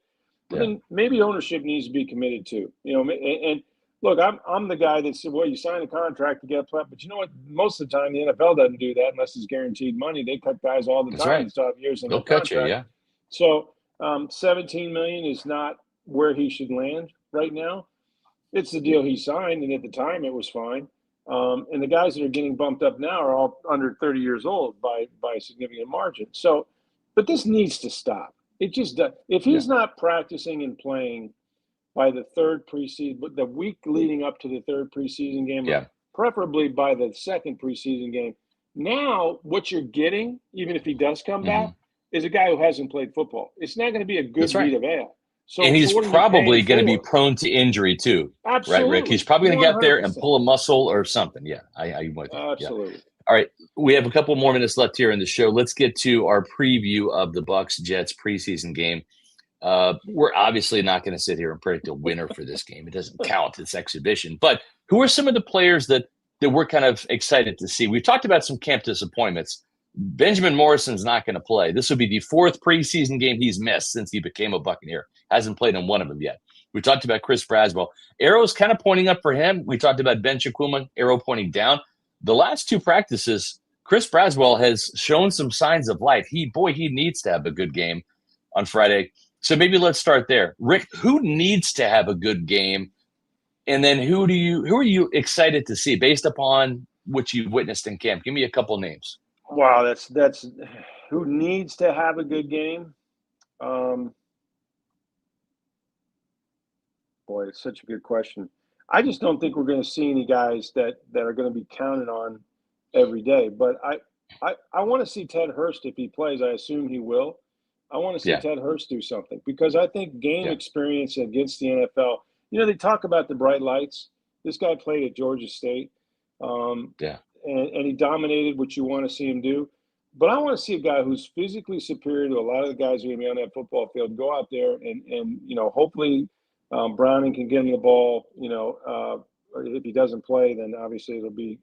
then maybe ownership needs to be committed too. And look, I'm the guy that said, well, you sign a contract to get a play, but you know what? Most of the time, the NFL doesn't do that unless it's guaranteed money. They cut guys all the That's time right. and still have years in their They'll cut contract. you, yeah. So $17 million is not where he should land right now. It's the deal he signed, and at the time it was fine. And the guys that are getting bumped up now are all under 30 years old by a significant margin. So, but this needs to stop. It just does. If he's not practicing and playing by the third preseason, but the week leading up to the third preseason game, preferably by the second preseason game, now what you're getting, even if he does come back, is a guy who hasn't played football. It's not going to be a good Vita Vea. So, and he's probably going to be prone to injury too. Absolutely. Right, Rick? He's probably going to get there and 100%. pull a muscle or something. Yeah, I'm with you. Absolutely. Yeah. All right, we have a couple more minutes left here in the show. Let's get to our preview of the Bucs-Jets preseason game. We're obviously not going to sit here and predict a winner for this game. It doesn't count. It's exhibition. But who are some of the players that we're kind of excited to see? We've talked about some camp disappointments. Benjamin Morrison's not going to play. This will be the fourth preseason game he's missed since he became a Buccaneer. Hasn't played in one of them yet. We talked about Chris Braswell. Arrow's kind of pointing up for him. We talked about Ben Chikuma, arrow pointing down. The last two practices, Chris Braswell has shown some signs of life. He needs to have a good game on Friday. So maybe let's start there. Rick, who needs to have a good game? And then who are you excited to see based upon what you've witnessed in camp? Give me a couple names. Wow, that's who needs to have a good game. Boy, it's such a good question. I just don't think we're going to see any guys that are going to be counted on every day. But I want to see Ted Hurst if he plays. I assume he will. I want to see Ted Hurst do something because I think game experience against the NFL. They talk about the bright lights. This guy played at Georgia State. And he dominated what you want to see him do. But I want to see a guy who's physically superior to a lot of the guys who are going to be on that football field go out there and hopefully Browning can get him the ball. If he doesn't play, then obviously it'll be,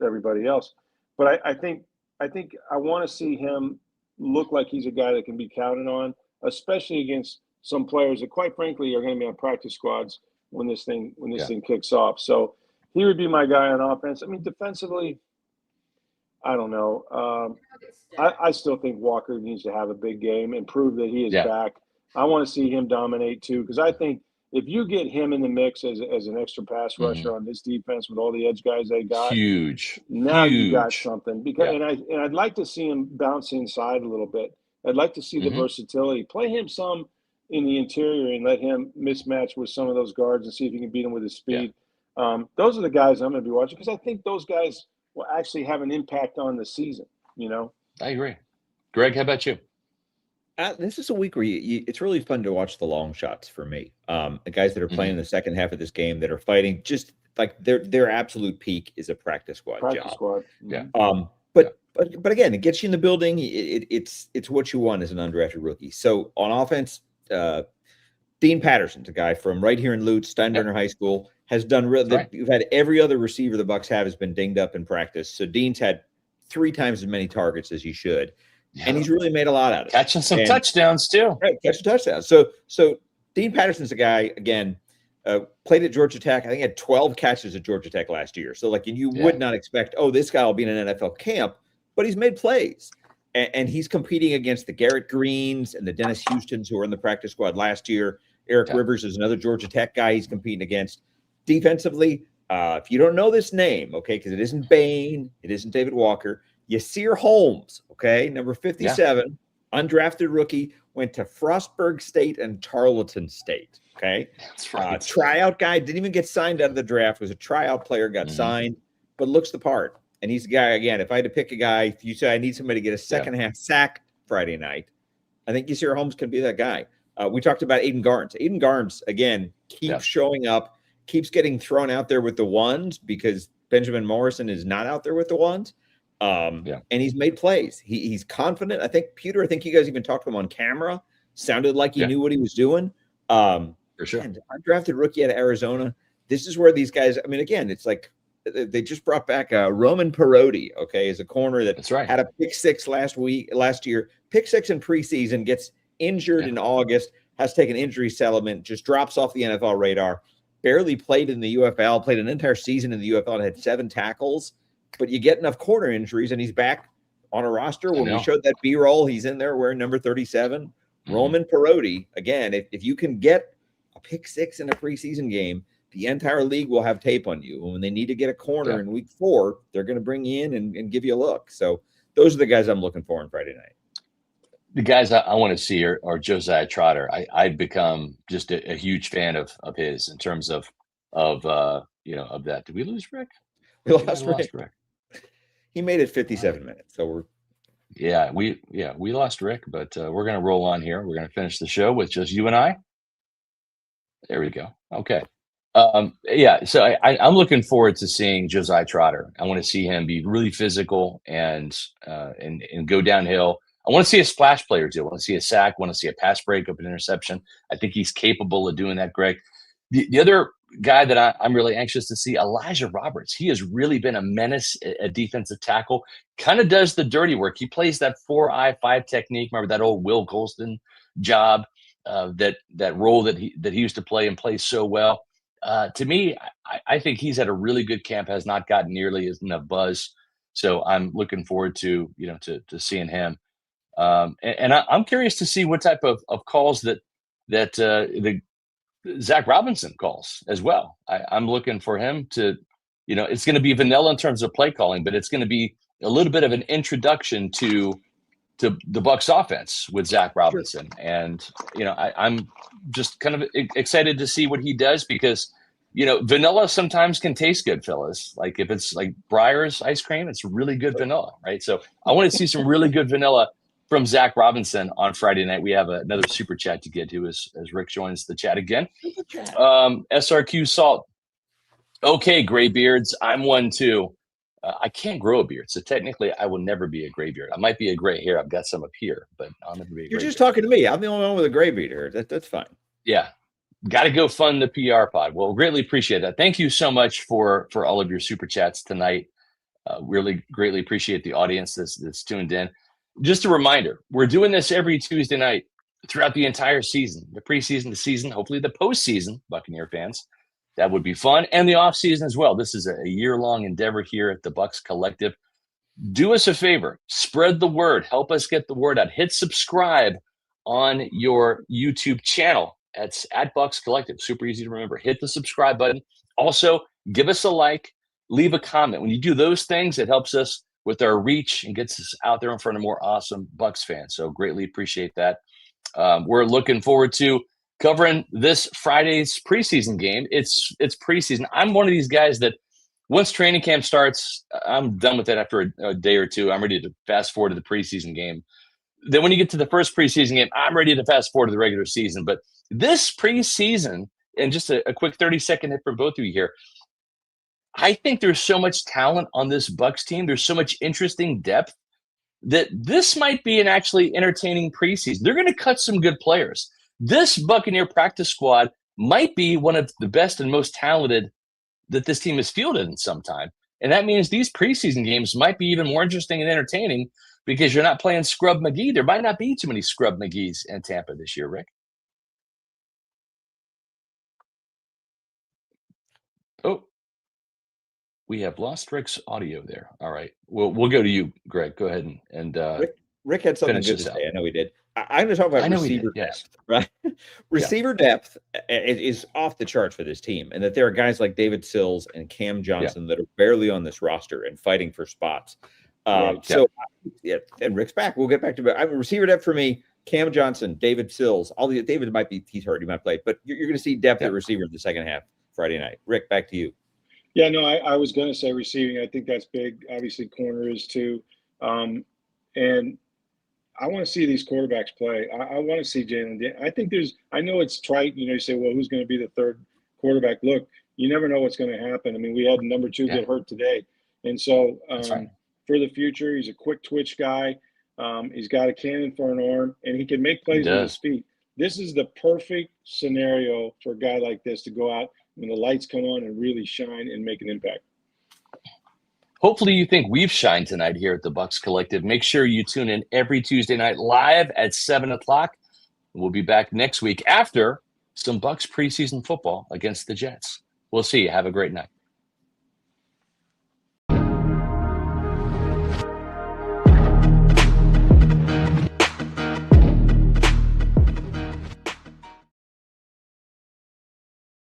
everybody else. But I think I want to see him look like he's a guy that can be counted on, especially against some players that, quite frankly, are going to be on practice squads when this thing kicks off. So he would be my guy on offense. I mean, defensively, I don't know. I still think Walker needs to have a big game and prove that he is back. I want to see him dominate too, because I think if you get him in the mix as an extra pass rusher on this defense with all the edge guys they got, now you got something. Because and I'd like to see him bounce inside a little bit. I'd like to see the versatility. Play him some in the interior and let him mismatch with some of those guards and see if he can beat him with his speed. Those are the guys I'm going to be watching because I think those guys will actually have an impact on the season. I agree. Greg, how about you? This is a week where it's really fun to watch the long shots for me. The guys that are playing in the second half of this game that are fighting, just like their absolute peak is a practice squad job. Yeah. But again, it gets you in the building. It's what you want as an undrafted rookie. So on offense, Dean Patterson's a guy from right here in Lutz, Steinbrenner High School, has done We've had every other receiver the Bucs have has been dinged up in practice. So Dean's had 3 times as many targets as he should. Yeah. And he's really made a lot out of it. Catching some touchdowns too. Right, catching touchdowns. So Dean Patterson's a guy, again, played at Georgia Tech. I think he had 12 catches at Georgia Tech last year. So you would not expect, this guy will be in an NFL camp, but he's made plays. And he's competing against the Garrett Greens and the Dennis Houstons who were in the practice squad last year. Eric Rivers is another Georgia Tech guy he's competing against. Defensively, if you don't know this name, because it isn't Bain, it isn't David Walker, Yasir Holmes, number 57, undrafted rookie, went to Frostburg State and Tarleton State, That's right. Tryout guy, didn't even get signed out of the draft, was a tryout player, got signed, but looks the part. And he's a guy, again, if I had to pick a guy, if you say I need somebody to get a second-half sack Friday night, I think Yasir Holmes can be that guy. We talked about Aiden Garnes. Aiden Garnes, again, keeps showing up, keeps getting thrown out there with the ones because Benjamin Morrison is not out there with the ones. And he's made plays. He's confident. I think you guys even talked to him on camera. Sounded like he knew what he was doing. For sure. And undrafted rookie out of Arizona. This is where these guys, again, it's like they just brought back Roman Perotti, as a corner that had a pick 6 last year. Pick 6 in preseason, gets injured in August, has taken injury settlement, just drops off the NFL radar. Barely played in the UFL, played an entire season in the UFL and had 7 tackles. But you get enough corner injuries, and he's back on a roster. When we showed that B-roll, he's in there wearing number 37. Mm-hmm. Roman Perotti, again, if you can get a pick 6 in a preseason game, the entire league will have tape on you. And when they need to get a corner in week 4, they're going to bring you in and give you a look. So those are the guys I'm looking for on Friday night. The guys I want to see are Josiah Trotter. I've become just a huge fan of his in terms of that. Did we lose Rick? We lost Rick. He made it 57 minutes. So we lost Rick, but we're going to roll on here. We're going to finish the show with just you and I. There we go. Okay. So I'm looking forward to seeing Josiah Trotter. I want to see him be really physical and go downhill. I want to see a splash play or two. I want to see a sack. I want to see a pass breakup, an interception. I think he's capable of doing that, Greg. The other guy that I'm really anxious to see, Elijah Roberts. He has really been a menace at defensive tackle. Kind of does the dirty work. He plays that 4-eye-5 technique. Remember that old Will Colston job, that role that he used to play and plays so well. To me, I think he's had a really good camp. Has not gotten nearly enough buzz. So I'm looking forward to seeing him. And I'm curious to see what type of calls that the Zach Robinson calls as well. I'm looking for him to, it's going to be vanilla in terms of play calling, but it's going to be a little bit of an introduction to the Bucs offense with Zach Robinson. Sure. And, I'm just kind of excited to see what he does because, vanilla sometimes can taste good, fellas. Like if it's like Breyer's ice cream, it's really good vanilla, right? So I want to see some really good vanilla from Zach Robinson on Friday night. We have another super chat to get to as Rick joins the chat again. SRQ Salt. Okay, gray beards. I'm one too. I can't grow a beard, so technically I will never be a gray beard. I might be a gray hair. I've got some up here, but I'll never be a gray You're just beard. talking to me. I'm the only one with a gray beard here. That's fine. Yeah. Got to go fund the PR pod. Well, greatly appreciate that. Thank you so much for all of your super chats tonight. Really greatly appreciate the audience that's tuned in. Just a reminder, we're doing this every Tuesday night throughout the entire season, the preseason, the season, hopefully the postseason, Buccaneer fans. That would be fun. And the offseason as well. This is a year-long endeavor here at the Bucs Collective. Do us a favor. Spread the word. Help us get the word out. Hit subscribe on your YouTube channel. That's at Bucs Collective. Super easy to remember. Hit the subscribe button. Also, give us a like. Leave a comment. When you do those things, it helps us with our reach and gets us out there in front of more awesome Bucs fans. So greatly appreciate that. We're looking forward to covering this Friday's preseason game. It's preseason. I'm one of these guys that once training camp starts, I'm done with it after a day or two. I'm ready to fast forward to the preseason game. Then when you get to the first preseason game, I'm ready to fast forward to the regular season. But this preseason, and just a quick 30-second hit from both of you here, I think there's so much talent on this Bucs team. There's so much interesting depth that this might be an actually entertaining preseason. They're going to cut some good players. This Buccaneer practice squad might be one of the best and most talented that this team has fielded in some time. And that means these preseason games might be even more interesting and entertaining because you're not playing Scrub McGee. There might not be too many Scrub McGees in Tampa this year, Rick. Oh, we have lost Rick's audio there. All right. We'll go to you, Greg. Go ahead and Rick had something good to say. I know he did. I'm going to talk about receiver depth, right? Receiver depth is off the charts for this team, and that there are guys like David Sills and Cam Johnson that are barely on this roster and fighting for spots. And Rick's back. We'll get back to it. Receiver depth for me, Cam Johnson, David Sills. David might be, he's hurt, he might play, but you're going to see depth at receiver in the second half Friday night. Rick, back to you. Yeah, no, I was going to say receiving. I think that's big. Obviously, corner is too. And I want to see these quarterbacks play. I want to see Jalen. I think I know it's trite. You say, well, who's going to be the third quarterback? Look, you never know what's going to happen. I mean, we had number 2 get hurt today. And so for the future, he's a quick twitch guy. He's got a cannon for an arm, and he can make plays with his feet. This is the perfect scenario for a guy like this to go out when the lights come on and really shine and make an impact. Hopefully you think we've shined tonight here at the Bucs Collective. Make sure you tune in every Tuesday night live at 7 o'clock We'll be back next week after some Bucs preseason football against the Jets. We'll see you. Have a great night.